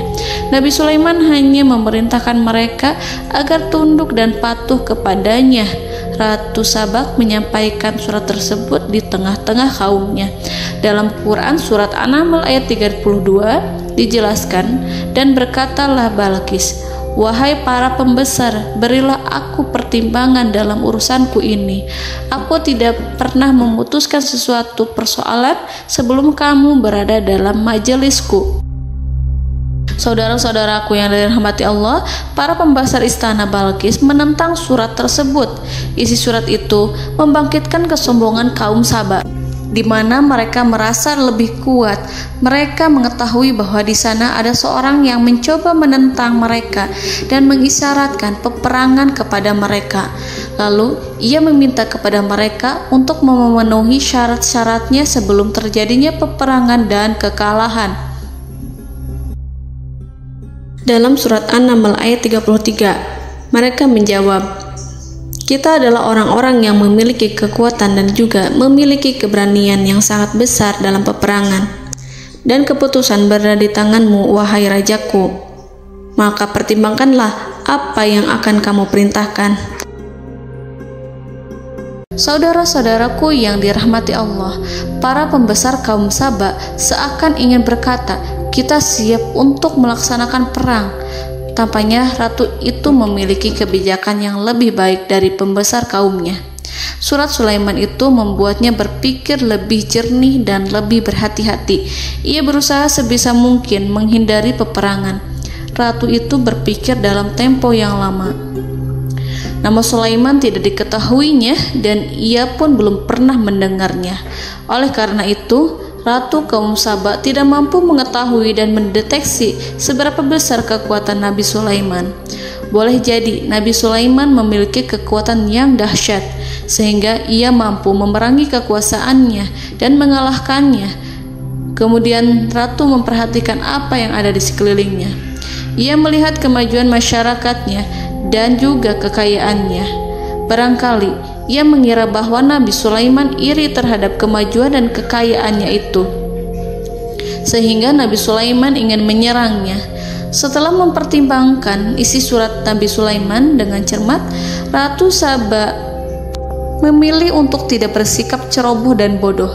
Nabi Sulaiman hanya memerintahkan mereka agar tunduk dan patuh kepadanya. Ratu Sabak menyampaikan surat tersebut di tengah-tengah kaumnya. Dalam Quran surat An-Naml ayat 32 dijelaskan, "Dan berkatalah Balqis, wahai para pembesar, berilah aku pertimbangan dalam urusanku ini. Aku tidak pernah memutuskan sesuatu persoalan sebelum kamu berada dalam majelisku." Saudara-saudaraku yang dirahmati Allah, para pembesar istana Balqis menentang surat tersebut. Isi surat itu membangkitkan kesombongan kaum Sabak, di mana mereka merasa lebih kuat. Mereka mengetahui bahwa di sana ada seorang yang mencoba menentang mereka dan mengisyaratkan peperangan kepada mereka. Lalu ia meminta kepada mereka untuk memenuhi syarat-syaratnya sebelum terjadinya peperangan dan kekalahan. Dalam surat An-Naml ayat 33, mereka menjawab, "Kita adalah orang-orang yang memiliki kekuatan dan juga memiliki keberanian yang sangat besar dalam peperangan. Dan keputusan berada di tanganmu, wahai rajaku. Maka pertimbangkanlah apa yang akan kamu perintahkan." Saudara-saudaraku yang dirahmati Allah, para pembesar kaum Sabak seakan ingin berkata, "Kita siap untuk melaksanakan perang." Tampaknya ratu itu memiliki kebijakan yang lebih baik dari pembesar kaumnya. Surat Sulaiman itu membuatnya berpikir lebih jernih dan lebih berhati-hati. Ia berusaha sebisa mungkin menghindari peperangan. Ratu itu berpikir dalam tempo yang lama. Nama Sulaiman tidak diketahuinya dan ia pun belum pernah mendengarnya. Oleh karena itu, Ratu kaum Sabak tidak mampu mengetahui dan mendeteksi seberapa besar kekuatan Nabi Sulaiman. Boleh jadi Nabi Sulaiman memiliki kekuatan yang dahsyat, sehingga ia mampu memerangi kekuasaannya dan mengalahkannya. Kemudian Ratu memperhatikan apa yang ada di sekelilingnya. Ia melihat kemajuan masyarakatnya dan juga kekayaannya. Barangkali ia mengira bahwa Nabi Sulaiman iri terhadap kemajuan dan kekayaannya itu, sehingga Nabi Sulaiman ingin menyerangnya. Setelah mempertimbangkan isi surat Nabi Sulaiman dengan cermat, Ratu Saba memilih untuk tidak bersikap ceroboh dan bodoh.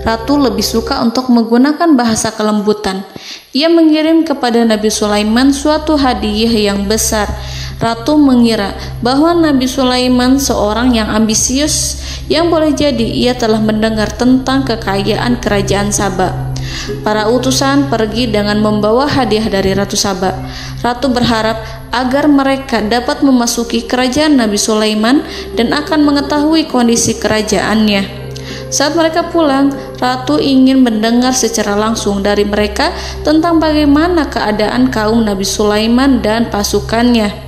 Ratu lebih suka untuk menggunakan bahasa kelembutan. Ia mengirim kepada Nabi Sulaiman suatu hadiah yang besar. Ratu mengira bahwa Nabi Sulaiman seorang yang ambisius, yang boleh jadi ia telah mendengar tentang kekayaan kerajaan Saba. Para utusan pergi dengan membawa hadiah dari Ratu Saba. Ratu berharap agar mereka dapat memasuki kerajaan Nabi Sulaiman dan akan mengetahui kondisi kerajaannya. Saat mereka pulang, Ratu ingin mendengar secara langsung dari mereka tentang bagaimana keadaan kaum Nabi Sulaiman dan pasukannya.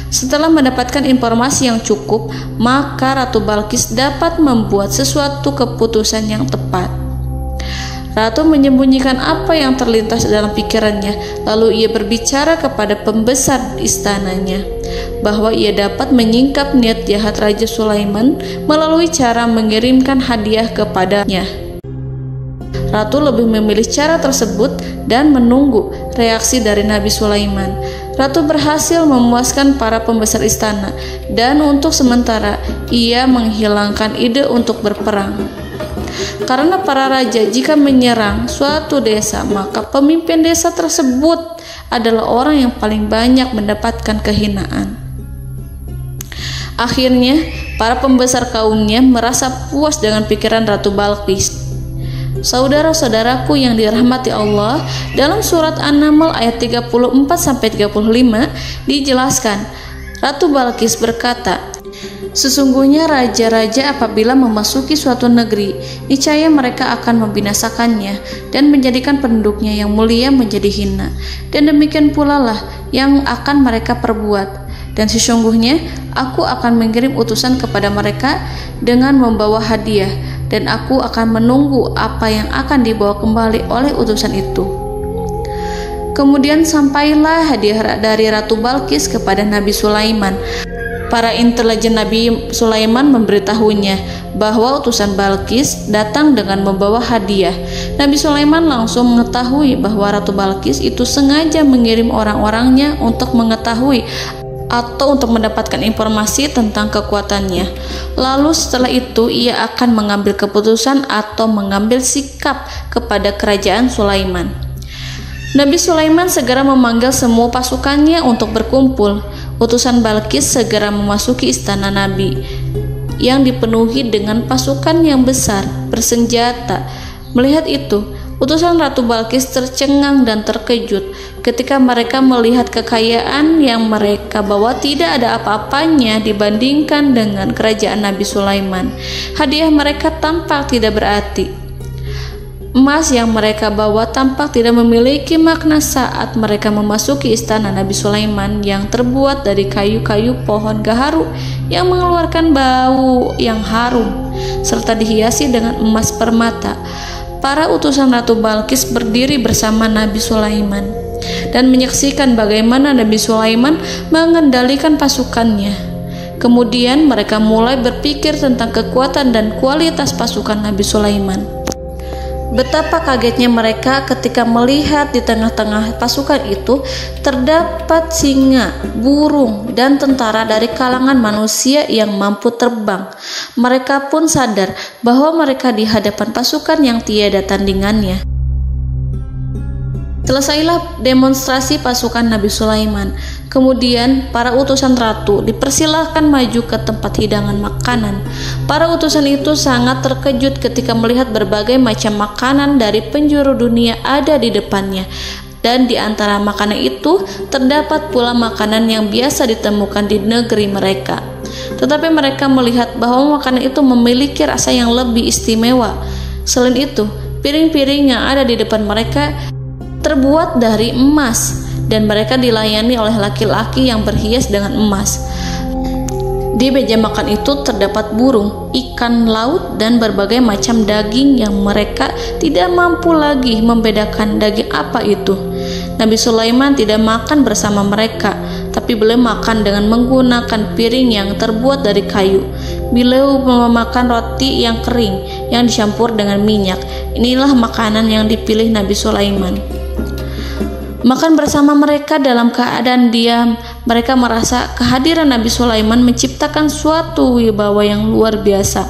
Setelah mendapatkan informasi yang cukup, maka Ratu Balkis dapat membuat sesuatu keputusan yang tepat. Ratu menyembunyikan apa yang terlintas dalam pikirannya, lalu ia berbicara kepada pembesar istananya bahwa ia dapat menyingkap niat jahat Raja Sulaiman melalui cara mengirimkan hadiah kepadanya. Ratu lebih memilih cara tersebut dan menunggu reaksi dari Nabi Sulaiman. Ratu berhasil memuaskan para pembesar istana, dan untuk sementara ia menghilangkan ide untuk berperang. Karena para raja jika menyerang suatu desa, maka pemimpin desa tersebut adalah orang yang paling banyak mendapatkan kehinaan. Akhirnya, para pembesar kaumnya merasa puas dengan pikiran Ratu Balkis. Saudara-saudaraku yang dirahmati Allah, dalam surat An-Naml ayat 34-35 dijelaskan, Ratu Balkis berkata, "Sesungguhnya raja-raja apabila memasuki suatu negeri, niscaya mereka akan membinasakannya dan menjadikan penduduknya yang mulia menjadi hina. Dan demikian pula lah yang akan mereka perbuat. Dan sesungguhnya aku akan mengirim utusan kepada mereka dengan membawa hadiah, dan aku akan menunggu apa yang akan dibawa kembali oleh utusan itu." Kemudian sampailah hadiah dari Ratu Balkis kepada Nabi Sulaiman. Para intelijen Nabi Sulaiman memberitahunya bahwa utusan Balkis datang dengan membawa hadiah. Nabi Sulaiman langsung mengetahui bahwa Ratu Balkis itu sengaja mengirim orang-orangnya untuk mengetahui atau untuk mendapatkan informasi tentang kekuatannya. Lalu setelah itu ia akan mengambil keputusan atau mengambil sikap kepada kerajaan Sulaiman. Nabi Sulaiman segera memanggil semua pasukannya untuk berkumpul. Utusan Balkis segera memasuki istana Nabi yang dipenuhi dengan pasukan yang besar bersenjata. Melihat itu, utusan Ratu Balkis tercengang dan terkejut ketika mereka melihat kekayaan yang mereka bawa tidak ada apa-apanya dibandingkan dengan kerajaan Nabi Sulaiman. Hadiah mereka tampak tidak berarti. Emas yang mereka bawa tampak tidak memiliki makna saat mereka memasuki istana Nabi Sulaiman yang terbuat dari kayu-kayu pohon gaharu yang mengeluarkan bau yang harum serta dihiasi dengan emas permata. Para utusan Ratu Balkis berdiri bersama Nabi Sulaiman dan menyaksikan bagaimana Nabi Sulaiman mengendalikan pasukannya. Kemudian mereka mulai berpikir tentang kekuatan dan kualitas pasukan Nabi Sulaiman. Betapa kagetnya mereka ketika melihat di tengah-tengah pasukan itu terdapat singa, burung, dan tentara dari kalangan manusia yang mampu terbang. Mereka pun sadar bahwa mereka di hadapan pasukan yang tiada tandingannya. Selesailah demonstrasi pasukan Nabi Sulaiman. Kemudian para utusan ratu dipersilahkan maju ke tempat hidangan makanan. Para utusan itu sangat terkejut ketika melihat berbagai macam makanan dari penjuru dunia ada di depannya. Dan di antara makanan itu terdapat pula makanan yang biasa ditemukan di negeri mereka. Tetapi mereka melihat bahwa makanan itu memiliki rasa yang lebih istimewa. Selain itu, piring-piring yang ada di depan mereka terbuat dari emas, dan mereka dilayani oleh laki-laki yang berhias dengan emas. Di meja makan itu terdapat burung, ikan laut, dan berbagai macam daging yang mereka tidak mampu lagi membedakan daging apa itu. Nabi Sulaiman tidak makan bersama mereka, tapi beliau makan dengan menggunakan piring yang terbuat dari kayu. Beliau memakan roti yang kering yang dicampur dengan minyak. Inilah makanan yang dipilih Nabi Sulaiman. makan bersama mereka dalam keadaan diam. Mereka merasa kehadiran Nabi Sulaiman menciptakan suatu wibawa yang luar biasa.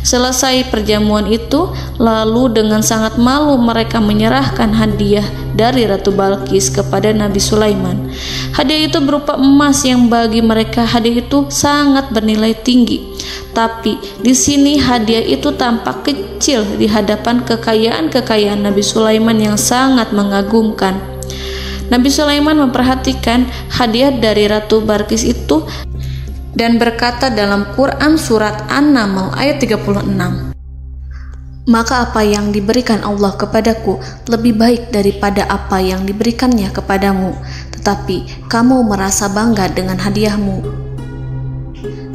Selesai perjamuan itu, lalu dengan sangat malu mereka menyerahkan hadiah dari Ratu Balkis kepada Nabi Sulaiman. Hadiah itu berupa emas yang bagi mereka hadiah itu sangat bernilai tinggi. Tapi di sini hadiah itu tampak kecil di hadapan kekayaan Nabi Sulaiman yang sangat mengagumkan. Nabi Sulaiman memperhatikan hadiah dari Ratu Balkis itu dan berkata dalam Quran surat An-Naml ayat 36, "Maka apa yang diberikan Allah kepadaku lebih baik daripada apa yang diberikannya kepadamu, tetapi kamu merasa bangga dengan hadiahmu."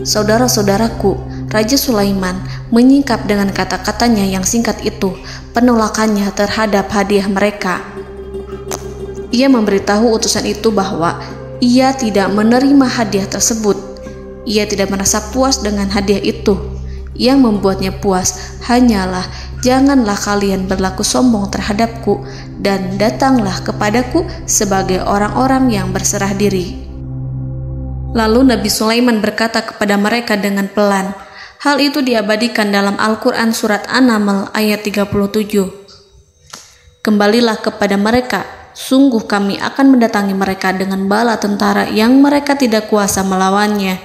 Saudara-saudaraku, Raja Sulaiman menyingkap dengan kata-katanya yang singkat itu penolakannya terhadap hadiah mereka. Ia memberitahu utusan itu bahwa ia tidak menerima hadiah tersebut. Ia tidak merasa puas dengan hadiah itu. Yang membuatnya puas hanyalah, "Janganlah kalian berlaku sombong terhadapku dan datanglah kepadaku sebagai orang-orang yang berserah diri." Lalu Nabi Sulaiman berkata kepada mereka dengan pelan. Hal itu diabadikan dalam Al-Quran surat An-Naml ayat 37. "Kembalilah kepada mereka. Sungguh kami akan mendatangi mereka dengan bala tentara yang mereka tidak kuasa melawannya.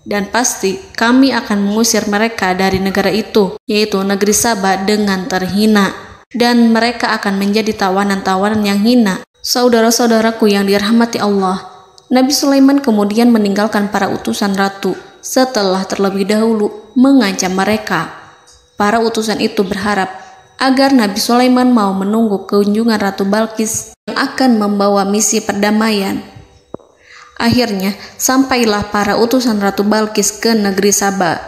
Dan pasti kami akan mengusir mereka dari negara itu, yaitu negeri Saba, dengan terhina. Dan mereka akan menjadi tawanan-tawanan yang hina." Saudara-saudaraku yang dirahmati Allah, Nabi Sulaiman kemudian meninggalkan para utusan ratu setelah terlebih dahulu mengancam mereka. Para utusan itu berharap agar Nabi Sulaiman mau menunggu kunjungan Ratu Balkis yang akan membawa misi perdamaian. Akhirnya, sampailah para utusan Ratu Balkis ke negeri Saba.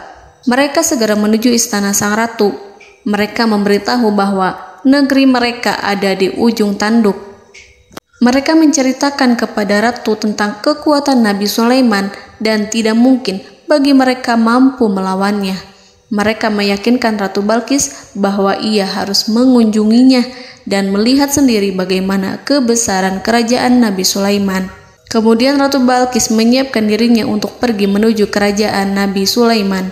Mereka segera menuju istana sang ratu. Mereka memberitahu bahwa negeri mereka ada di ujung tanduk. Mereka menceritakan kepada ratu tentang kekuatan Nabi Sulaiman dan tidak mungkin bagi mereka mampu melawannya. Mereka meyakinkan Ratu Balkis bahwa ia harus mengunjunginya dan melihat sendiri bagaimana kebesaran kerajaan Nabi Sulaiman. Kemudian Ratu Balkis menyiapkan dirinya untuk pergi menuju kerajaan Nabi Sulaiman.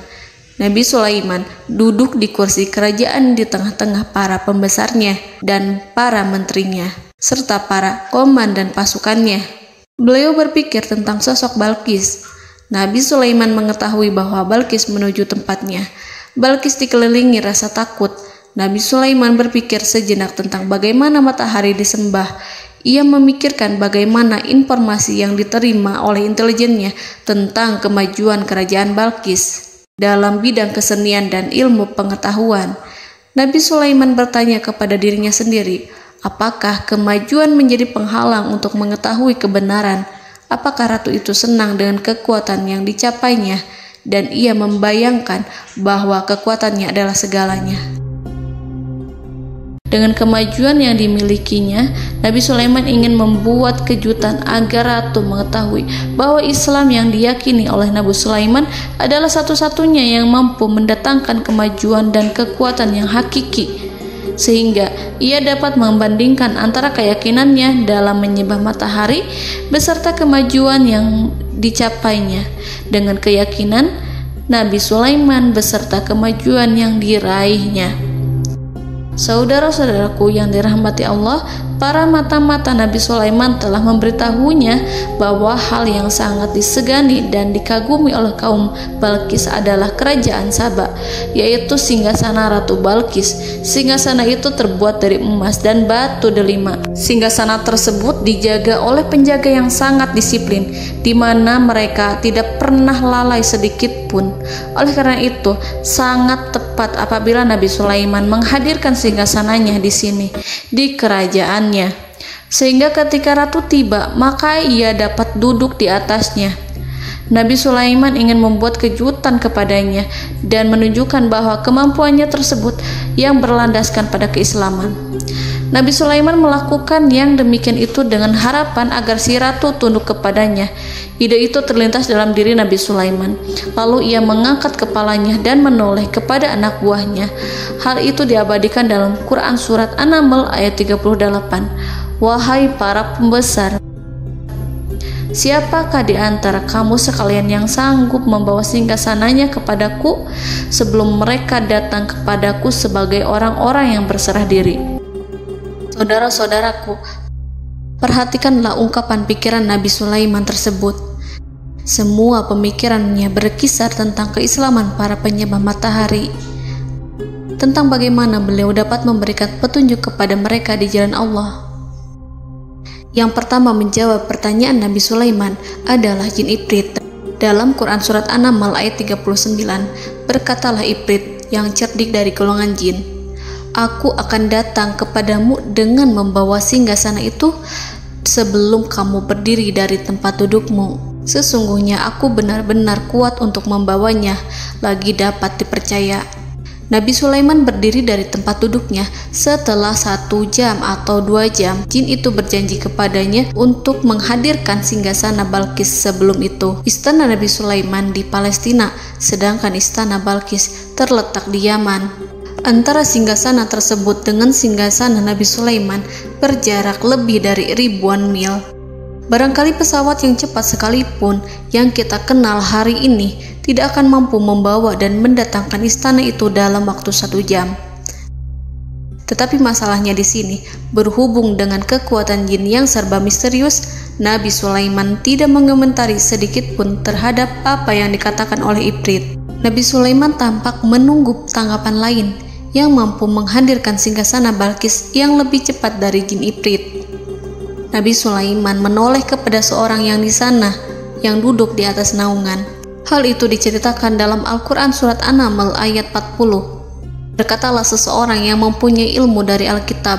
Nabi Sulaiman duduk di kursi kerajaan di tengah-tengah para pembesarnya dan para menterinya, serta para komandan pasukannya. Beliau berpikir tentang sosok Balkis. Nabi Sulaiman mengetahui bahwa Balkis menuju tempatnya. Balkis dikelilingi rasa takut. Nabi Sulaiman berpikir sejenak tentang bagaimana matahari disembah. Ia memikirkan bagaimana informasi yang diterima oleh intelijennya tentang kemajuan kerajaan Balkis dalam bidang kesenian dan ilmu pengetahuan. Nabi Sulaiman bertanya kepada dirinya sendiri, apakah kemajuan menjadi penghalang untuk mengetahui kebenaran? Apakah ratu itu senang dengan kekuatan yang dicapainya? Dan ia membayangkan bahwa kekuatannya adalah segalanya. Dengan kemajuan yang dimilikinya, Nabi Sulaiman ingin membuat kejutan agar ratu mengetahui bahwa Islam yang diyakini oleh Nabi Sulaiman adalah satu-satunya yang mampu mendatangkan kemajuan dan kekuatan yang hakiki, sehingga ia dapat membandingkan antara keyakinannya dalam menyembah matahari beserta kemajuan yang dicapainya dengan keyakinan Nabi Sulaiman beserta kemajuan yang diraihnya. Saudara-saudaraku yang dirahmati Allah, para mata-mata Nabi Sulaiman telah memberitahunya bahwa hal yang sangat disegani dan dikagumi oleh kaum Balkis adalah kerajaan Saba, yaitu singgasana Ratu Balkis. Singgasana itu terbuat dari emas dan batu delima. Singgasana tersebut dijaga oleh penjaga yang sangat disiplin, di mana mereka tidak pernah lalai sedikit pun. Oleh karena itu, sangat tepat apabila Nabi Sulaiman menghadirkan singgasananya di sini, di kerajaannya, sehingga ketika ratu tiba, maka ia dapat duduk di atasnya. Nabi Sulaiman ingin membuat kejutan kepadanya dan menunjukkan bahwa kemampuannya tersebut yang berlandaskan pada keislaman. Nabi Sulaiman melakukan yang demikian itu dengan harapan agar si ratu tunduk kepadanya. Ide itu terlintas dalam diri Nabi Sulaiman. Lalu ia mengangkat kepalanya dan menoleh kepada anak buahnya. Hal itu diabadikan dalam Quran surat An-Naml ayat 38. "Wahai para pembesar, siapakah di antara kamu sekalian yang sanggup membawa singgasananya kepadaku sebelum mereka datang kepadaku sebagai orang-orang yang berserah diri?" Saudara-saudaraku, perhatikanlah ungkapan pikiran Nabi Sulaiman tersebut. Semua pemikirannya berkisar tentang keislaman para penyembah matahari, tentang bagaimana beliau dapat memberikan petunjuk kepada mereka di jalan Allah. Yang pertama menjawab pertanyaan Nabi Sulaiman adalah jin Ifrit. Dalam Quran Surat An-Naml ayat 39, berkatalah Ifrit yang cerdik dari golongan jin, "Aku akan datang kepadamu dengan membawa singgasana itu sebelum kamu berdiri dari tempat dudukmu. Sesungguhnya aku benar-benar kuat untuk membawanya, lagi dapat dipercaya." Nabi Sulaiman berdiri dari tempat duduknya. Setelah 1 jam atau 2 jam, jin itu berjanji kepadanya untuk menghadirkan singgasana Balkis. Sebelum itu, istana Nabi Sulaiman di Palestina, sedangkan istana Balkis terletak di Yaman. Antara singgasana tersebut dengan singgasana Nabi Sulaiman berjarak lebih dari ribuan mil. Barangkali pesawat yang cepat sekalipun yang kita kenal hari ini tidak akan mampu membawa dan mendatangkan istana itu dalam waktu 1 jam. Tetapi masalahnya di sini, berhubung dengan kekuatan jin yang serba misterius, Nabi Sulaiman tidak mengomentari sedikit pun terhadap apa yang dikatakan oleh Ifrit. Nabi Sulaiman tampak menunggu tanggapan lain yang mampu menghadirkan singgasana Balkis yang lebih cepat dari jin Ifrit. Nabi Sulaiman menoleh kepada seorang yang di sana, yang duduk di atas naungan. Hal itu diceritakan dalam Al-Quran Surat An-Naml ayat 40. Berkatalah seseorang yang mempunyai ilmu dari Alkitab,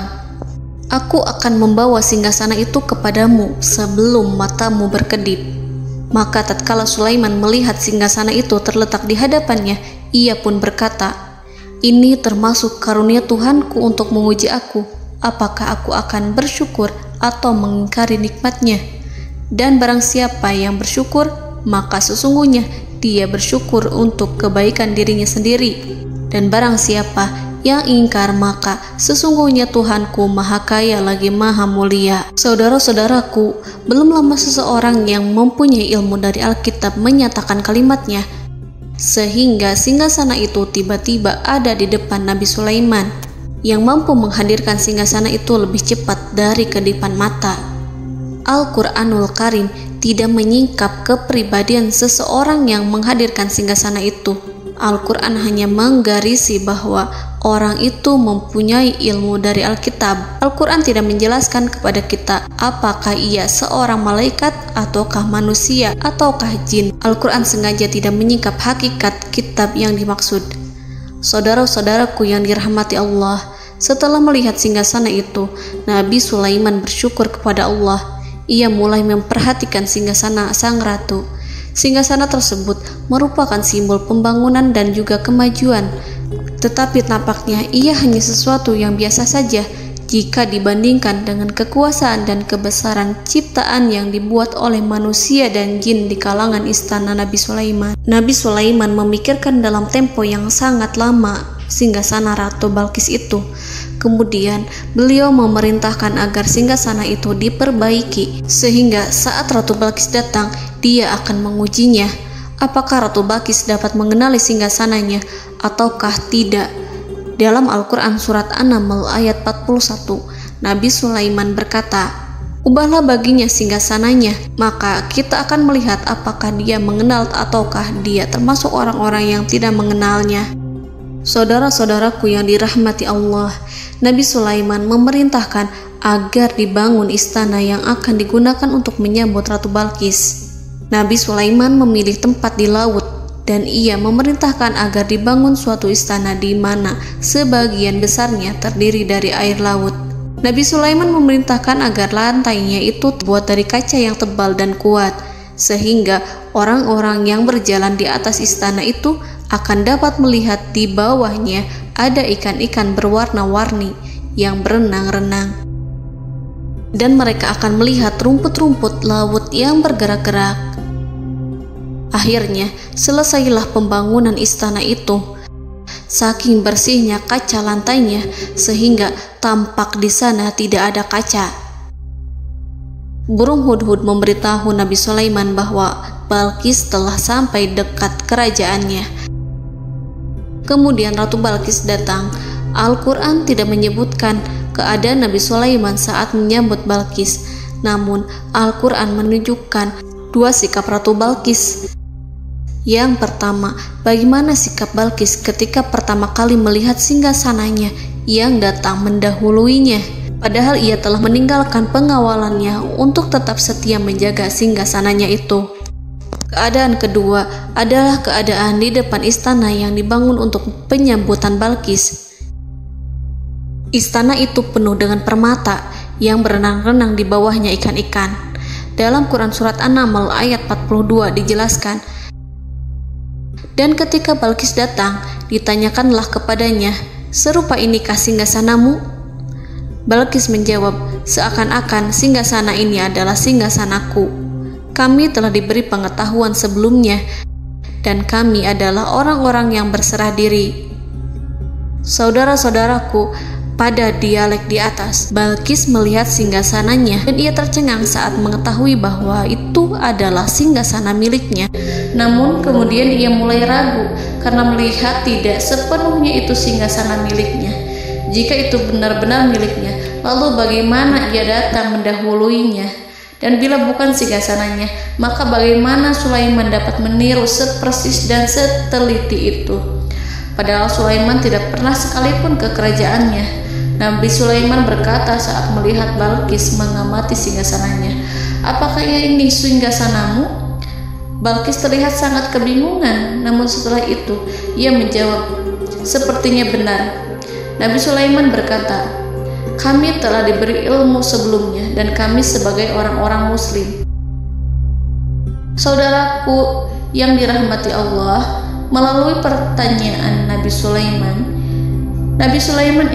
"Aku akan membawa singgasana itu kepadamu sebelum matamu berkedip." Maka tatkala Sulaiman melihat singgasana itu terletak di hadapannya, ia pun berkata, "Ini termasuk karunia Tuhanku untuk menguji aku. Apakah aku akan bersyukur atau mengingkari nikmatnya? Dan barang siapa yang bersyukur, maka sesungguhnya dia bersyukur untuk kebaikan dirinya sendiri. Dan barang siapa yang ingkar, maka sesungguhnya Tuhanku Maha Kaya lagi Maha Mulia." Saudara-saudaraku, belum lama seseorang yang mempunyai ilmu dari Alkitab menyatakan kalimatnya, sehingga singgasana itu tiba-tiba ada di depan Nabi Sulaiman, yang mampu menghadirkan singgasana itu lebih cepat dari kedipan mata. Al-Quranul Karim tidak menyingkap kepribadian seseorang yang menghadirkan singgasana itu. Al-Quran hanya menggarisi bahwa orang itu mempunyai ilmu dari Alkitab. Al-Quran tidak menjelaskan kepada kita apakah ia seorang malaikat, ataukah manusia, ataukah jin. Al-Quran sengaja tidak menyingkap hakikat kitab yang dimaksud. Saudara-saudaraku yang dirahmati Allah, setelah melihat singgasana itu, Nabi Sulaiman bersyukur kepada Allah. Ia mulai memperhatikan singgasana sang ratu. Singgasana tersebut merupakan simbol pembangunan dan juga kemajuan, tetapi tampaknya ia hanya sesuatu yang biasa saja jika dibandingkan dengan kekuasaan dan kebesaran ciptaan yang dibuat oleh manusia dan jin di kalangan istana Nabi Sulaiman. Nabi Sulaiman memikirkan dalam tempo yang sangat lama singgasana Ratu Balkis itu. Kemudian beliau memerintahkan agar singgasana itu diperbaiki, sehingga saat Ratu Balkis datang, dia akan mengujinya. Apakah Ratu Balkis dapat mengenali singgasananya ataukah tidak? Dalam Al-Quran Surat An-Naml ayat 41, Nabi Sulaiman berkata, "Ubahlah baginya singgasananya, maka kita akan melihat apakah dia mengenal ataukah dia termasuk orang-orang yang tidak mengenalnya." Saudara-saudaraku yang dirahmati Allah, Nabi Sulaiman memerintahkan agar dibangun istana yang akan digunakan untuk menyambut Ratu Balkis. Nabi Sulaiman memilih tempat di laut, dan ia memerintahkan agar dibangun suatu istana di mana sebagian besarnya terdiri dari air laut. Nabi Sulaiman memerintahkan agar lantainya itu terbuat dari kaca yang tebal dan kuat, sehingga orang-orang yang berjalan di atas istana itu akan dapat melihat di bawahnya ada ikan-ikan berwarna-warni yang berenang-renang. Dan mereka akan melihat rumput-rumput laut yang bergerak-gerak. Akhirnya, selesailah pembangunan istana itu. Saking bersihnya kaca lantainya, sehingga tampak di sana tidak ada kaca. Burung hudhud memberitahu Nabi Sulaiman bahwa Balkis telah sampai dekat kerajaannya. Kemudian Ratu Balkis datang. Al-Quran tidak menyebutkan keadaan Nabi Sulaiman saat menyambut Balkis, namun Al-Quran menunjukkan dua sikap Ratu Balkis. Yang pertama, bagaimana sikap Balkis ketika pertama kali melihat singgasananya yang datang mendahuluinya, padahal ia telah meninggalkan pengawalannya untuk tetap setia menjaga singgasananya itu. Keadaan kedua adalah keadaan di depan istana yang dibangun untuk penyambutan Balkis. Istana itu penuh dengan permata yang berenang-renang di bawahnya ikan-ikan. Dalam Quran Surat An-Naml ayat 42 dijelaskan, dan ketika Balkis datang, ditanyakanlah kepadanya, "Serupa inikah singgasanamu?" Balkis menjawab, "Seakan-akan singgasana ini adalah singgasanaku. Kami telah diberi pengetahuan sebelumnya, dan kami adalah orang-orang yang berserah diri." Saudara-saudaraku, pada dialek di atas, Balkis melihat singgasananya dan ia tercengang saat mengetahui bahwa itu adalah singgasana miliknya. Namun kemudian ia mulai ragu karena melihat tidak sepenuhnya itu singgasana miliknya. Jika itu benar-benar miliknya, lalu bagaimana ia datang mendahuluinya? Dan bila bukan singgasananya, maka bagaimana Sulaiman dapat meniru sepersis dan seteliti itu? Padahal Sulaiman tidak pernah sekalipun ke kerajaannya. Nabi Sulaiman berkata saat melihat Balkis mengamati singgasananya, "Apakah ini singgasanamu?" Balkis terlihat sangat kebingungan, namun setelah itu ia menjawab, "Sepertinya benar." Nabi Sulaiman berkata, "Kami telah diberi ilmu sebelumnya dan kami sebagai orang-orang muslim." Saudaraku yang dirahmati Allah, melalui pertanyaan Nabi Sulaiman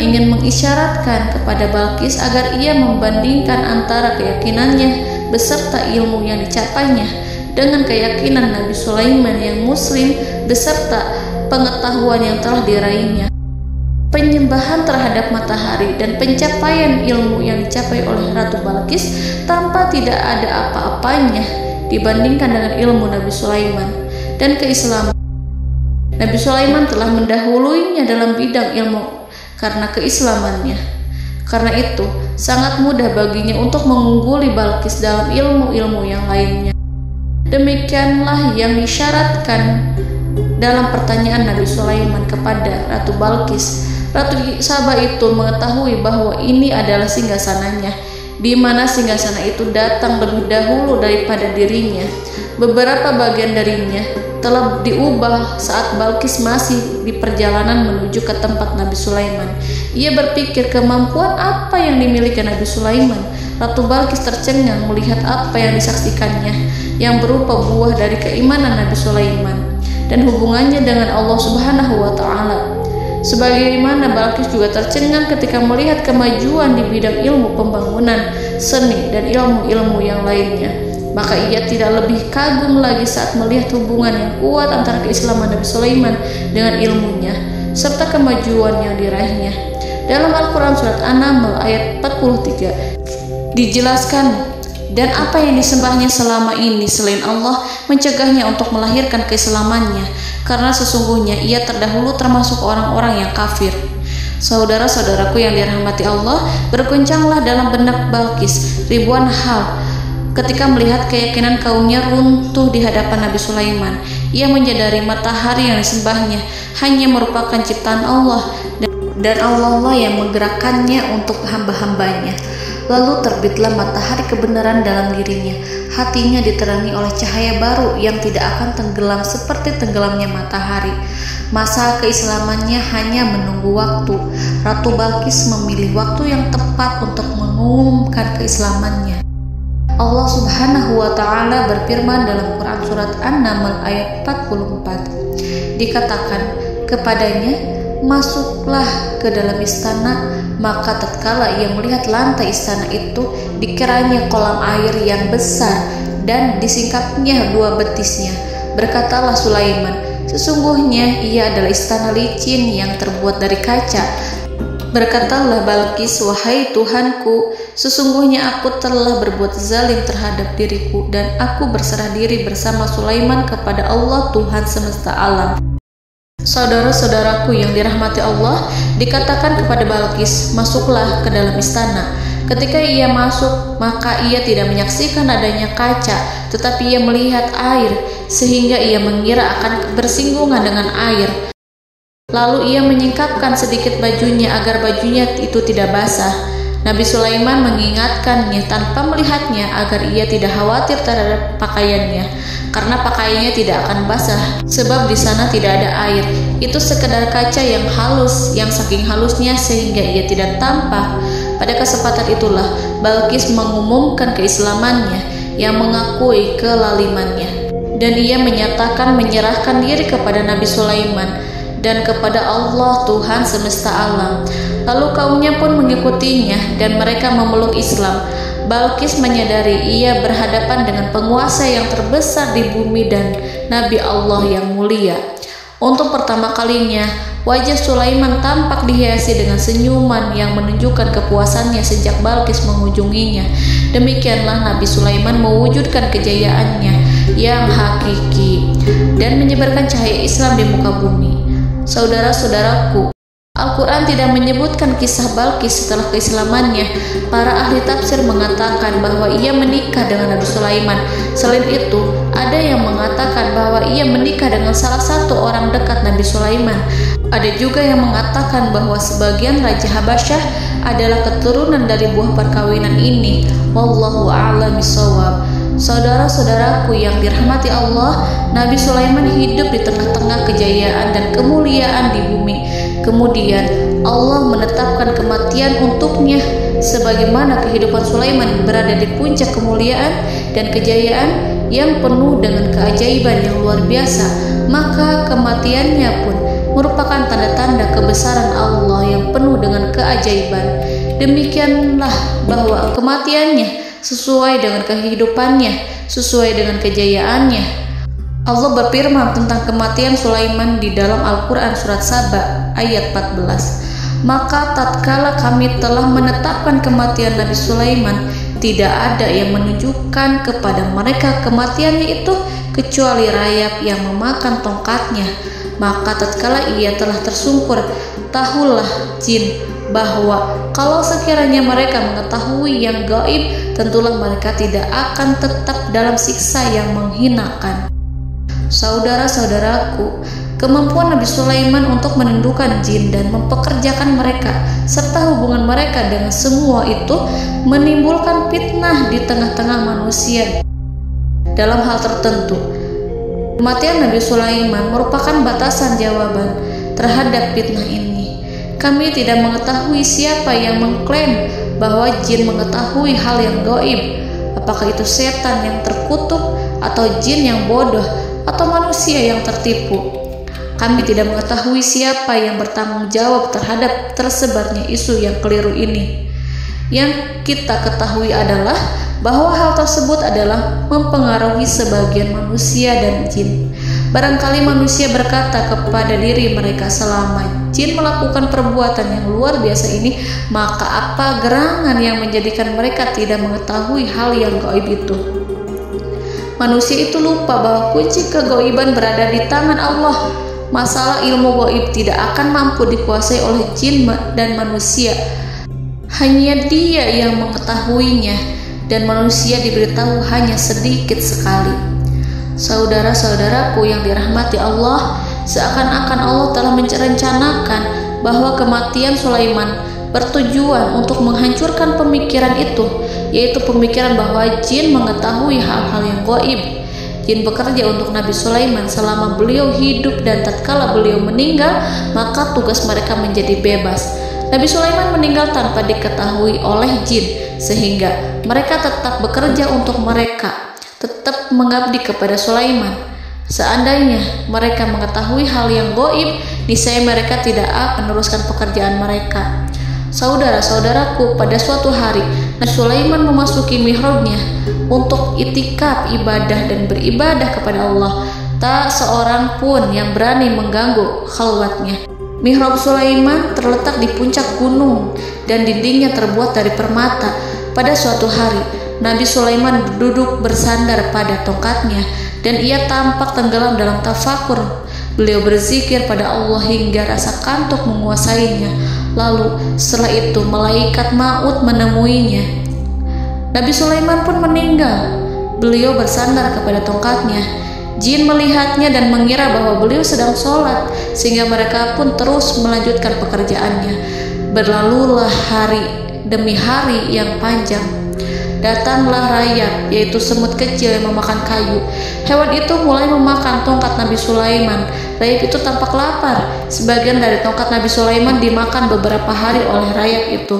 ingin mengisyaratkan kepada Balkis agar ia membandingkan antara keyakinannya beserta ilmu yang dicapainya dengan keyakinan Nabi Sulaiman yang muslim beserta pengetahuan yang telah diraihnya. Penyembahan terhadap matahari dan pencapaian ilmu yang dicapai oleh Ratu Balkis tanpa tidak ada apa-apanya dibandingkan dengan ilmu Nabi Sulaiman dan keislaman. Nabi Sulaiman telah mendahuluinya dalam bidang ilmu karena keislamannya. Karena itu, sangat mudah baginya untuk mengungguli Balkis dalam ilmu-ilmu yang lainnya. Demikianlah yang disyaratkan dalam pertanyaan Nabi Sulaiman kepada Ratu Balkis. Ratu Saba itu mengetahui bahwa ini adalah singgasananya, di mana singgasana itu datang lebih dahulu daripada dirinya. Beberapa bagian darinya telah diubah saat Balkis masih di perjalanan menuju ke tempat Nabi Sulaiman. Ia berpikir kemampuan apa yang dimiliki Nabi Sulaiman. Ratu Balkis tercengang melihat apa yang disaksikannya, yang berupa buah dari keimanan Nabi Sulaiman dan hubungannya dengan Allah Subhanahu wa Ta'ala. Sebagaimana Balkis juga tercengang ketika melihat kemajuan di bidang ilmu pembangunan, seni, dan ilmu-ilmu yang lainnya. Maka ia tidak lebih kagum lagi saat melihat hubungan yang kuat antara keislaman Nabi Sulaiman dengan ilmunya, serta kemajuan yang diraihnya. Dalam Al-Quran Surat An-Naml ayat 43 dijelaskan, dan apa yang disembahnya selama ini selain Allah mencegahnya untuk melahirkan keislamannya, karena sesungguhnya ia terdahulu termasuk orang-orang yang kafir. Saudara-saudaraku yang dirahmati Allah, berguncanglah dalam benak Balkis ribuan hal ketika melihat keyakinan kaumnya runtuh di hadapan Nabi Sulaiman. Ia menyadari matahari yang disembahnya hanya merupakan ciptaan Allah, dan Allah lah yang menggerakkannya untuk hamba-hambanya. Lalu terbitlah matahari kebenaran dalam dirinya. Hatinya diterangi oleh cahaya baru yang tidak akan tenggelam seperti tenggelamnya matahari. Masa keislamannya hanya menunggu waktu. Ratu Balkis memilih waktu yang tepat untuk mengumumkan keislamannya. Allah Subhanahu wa Ta'ala berfirman dalam Quran Surat An-Naml ayat 44. Dikatakan kepadanya, "Masuklah ke dalam istana." Maka tatkala ia melihat lantai istana itu, dikiranya kolam air yang besar dan disingkapnya dua betisnya. Berkatalah Sulaiman, "Sesungguhnya ia adalah istana licin yang terbuat dari kaca." Berkatalah Balkis, "Wahai Tuhanku, Sesungguhnya aku telah berbuat zalim terhadap diriku dan aku berserah diri bersama Sulaiman kepada Allah Tuhan semesta alam. Saudara-saudaraku yang dirahmati Allah, dikatakan kepada Balqis, masuklah ke dalam istana. Ketika ia masuk, maka ia tidak menyaksikan adanya kaca, tetapi ia melihat air, sehingga ia mengira akan bersinggungan dengan air. Lalu ia menyingkapkan sedikit bajunya agar bajunya itu tidak basah. Nabi Sulaiman mengingatkannya tanpa melihatnya agar ia tidak khawatir terhadap pakaiannya, karena pakaiannya tidak akan basah, sebab di sana tidak ada air. Itu sekedar kaca yang halus, yang saking halusnya sehingga ia tidak tampak. Pada kesempatan itulah Balqis mengumumkan keislamannya, yang mengakui kelalimannya, dan ia menyatakan menyerahkan diri kepada Nabi Sulaiman dan kepada Allah Tuhan semesta alam. Lalu kaumnya pun mengikutinya dan mereka memeluk Islam. Balqis menyadari ia berhadapan dengan penguasa yang terbesar di bumi dan Nabi Allah yang mulia. Untuk pertama kalinya, wajah Sulaiman tampak dihiasi dengan senyuman yang menunjukkan kepuasannya sejak Balqis mengunjunginya. Demikianlah Nabi Sulaiman mewujudkan kejayaannya yang hakiki dan menyebarkan cahaya Islam di muka bumi. Saudara-saudaraku, Al-Quran tidak menyebutkan kisah Balqis setelah keislamannya. Para ahli tafsir mengatakan bahwa ia menikah dengan Nabi Sulaiman. Selain itu, ada yang mengatakan bahwa ia menikah dengan salah satu orang dekat Nabi Sulaiman. Ada juga yang mengatakan bahwa sebagian Raja Habasyah adalah keturunan dari buah perkawinan ini. Wallahu a'lam bishawab. Saudara-saudaraku yang dirahmati Allah, Nabi Sulaiman hidup di tengah-tengah kejayaan dan kemuliaan di bumi. Kemudian Allah menetapkan kematian untuknya, sebagaimana kehidupan Sulaiman berada di puncak kemuliaan dan kejayaan yang penuh dengan keajaiban yang luar biasa, maka kematiannya pun merupakan tanda-tanda kebesaran Allah yang penuh dengan keajaiban. Demikianlah bahwa kematiannya sesuai dengan kehidupannya, sesuai dengan kejayaannya. Allah berfirman tentang kematian Sulaiman di dalam Al-Quran surat Saba ayat 14. Maka tatkala kami telah menetapkan kematian Nabi Sulaiman, tidak ada yang menunjukkan kepada mereka kematiannya itu kecuali rayap yang memakan tongkatnya. Maka tatkala ia telah tersungkur, tahulah jin bahwa kalau sekiranya mereka mengetahui yang gaib, tentulah mereka tidak akan tetap dalam siksa yang menghinakan. Saudara-saudaraku, kemampuan Nabi Sulaiman untuk menundukkan jin dan mempekerjakan mereka serta hubungan mereka dengan semua itu menimbulkan fitnah di tengah-tengah manusia dalam hal tertentu. Kematian Nabi Sulaiman merupakan batasan jawaban terhadap fitnah ini. Kami tidak mengetahui siapa yang mengklaim bahwa jin mengetahui hal yang gaib. Apakah itu setan yang terkutuk, atau jin yang bodoh, atau manusia yang tertipu? Kami tidak mengetahui siapa yang bertanggung jawab terhadap tersebarnya isu yang keliru ini. Yang kita ketahui adalah bahwa hal tersebut adalah mempengaruhi sebagian manusia dan jin. Barangkali manusia berkata kepada diri mereka, selama jin melakukan perbuatan yang luar biasa ini, maka apa gerangan yang menjadikan mereka tidak mengetahui hal yang gaib itu? Manusia itu lupa bahwa kunci kegaiban berada di tangan Allah. Masalah ilmu gaib tidak akan mampu dikuasai oleh jin dan manusia. Hanya Dia yang mengetahuinya, dan manusia diberitahu hanya sedikit sekali. Saudara-saudaraku yang dirahmati Allah, seakan-akan Allah telah merencanakan bahwa kematian Sulaiman bertujuan untuk menghancurkan pemikiran itu, yaitu pemikiran bahwa jin mengetahui hal-hal yang gaib. Jin bekerja untuk Nabi Sulaiman selama beliau hidup, dan tatkala beliau meninggal, maka tugas mereka menjadi bebas. Nabi Sulaiman meninggal tanpa diketahui oleh jin, sehingga mereka tetap bekerja untuk mereka, tetap mengabdi kepada Sulaiman. Seandainya mereka mengetahui hal yang gaib, niscaya mereka tidak akan meneruskan pekerjaan mereka. Saudara-saudaraku, pada suatu hari Nabi Sulaiman memasuki mihrabnya untuk itikaf ibadah dan beribadah kepada Allah. Tak seorang pun yang berani mengganggu khalwatnya. Mihrab Sulaiman terletak di puncak gunung dan dindingnya terbuat dari permata. Pada suatu hari, Nabi Sulaiman duduk bersandar pada tongkatnya dan ia tampak tenggelam dalam tafakur. Beliau berzikir pada Allah hingga rasa kantuk menguasainya. Lalu setelah itu malaikat maut menemuinya. Nabi Sulaiman pun meninggal. Beliau bersandar kepada tongkatnya. Jin melihatnya dan mengira bahwa beliau sedang sholat, sehingga mereka pun terus melanjutkan pekerjaannya. Berlalulah hari demi hari yang panjang. Datanglah rayap, yaitu semut kecil yang memakan kayu. Hewan itu mulai memakan tongkat Nabi Sulaiman. Rayap itu tampak lapar. Sebagian dari tongkat Nabi Sulaiman dimakan beberapa hari oleh rayap itu.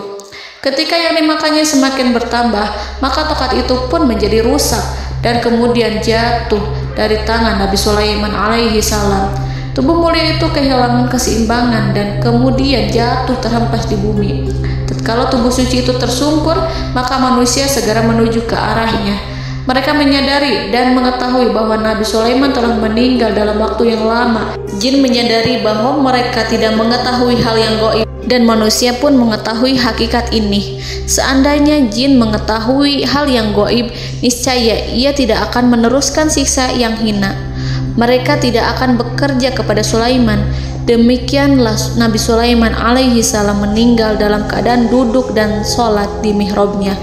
Ketika yang dimakannya semakin bertambah, maka tongkat itu pun menjadi rusak dan kemudian jatuh dari tangan Nabi Sulaiman alaihi salam. Tubuh mulia itu kehilangan keseimbangan dan kemudian jatuh terhempas di bumi. Tatkala tubuh suci itu tersungkur, maka manusia segera menuju ke arahnya. Mereka menyadari dan mengetahui bahwa Nabi Sulaiman telah meninggal dalam waktu yang lama. Jin menyadari bahwa mereka tidak mengetahui hal yang gaib dan manusia pun mengetahui hakikat ini. Seandainya jin mengetahui hal yang gaib, niscaya ia tidak akan meneruskan siksa yang hina. Mereka tidak akan bekerja kepada Sulaiman. Demikianlah Nabi Sulaiman alaihi salam meninggal dalam keadaan duduk dan sholat di mihrabnya.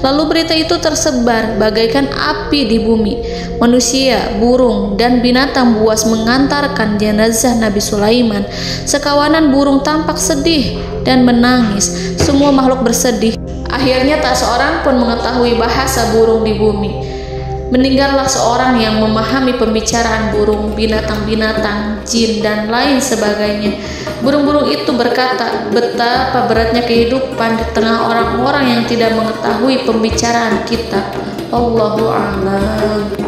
Lalu berita itu tersebar bagaikan api di bumi. Manusia, burung, dan binatang buas mengantarkan jenazah Nabi Sulaiman. Sekawanan burung tampak sedih dan menangis. Semua makhluk bersedih. Akhirnya tak seorang pun mengetahui bahasa burung di bumi. Meninggallah seorang yang memahami pembicaraan burung, binatang-binatang, jin, dan lain sebagainya. Burung-burung itu berkata, betapa beratnya kehidupan di tengah orang-orang yang tidak mengetahui pembicaraan kita. Allahu a'lam.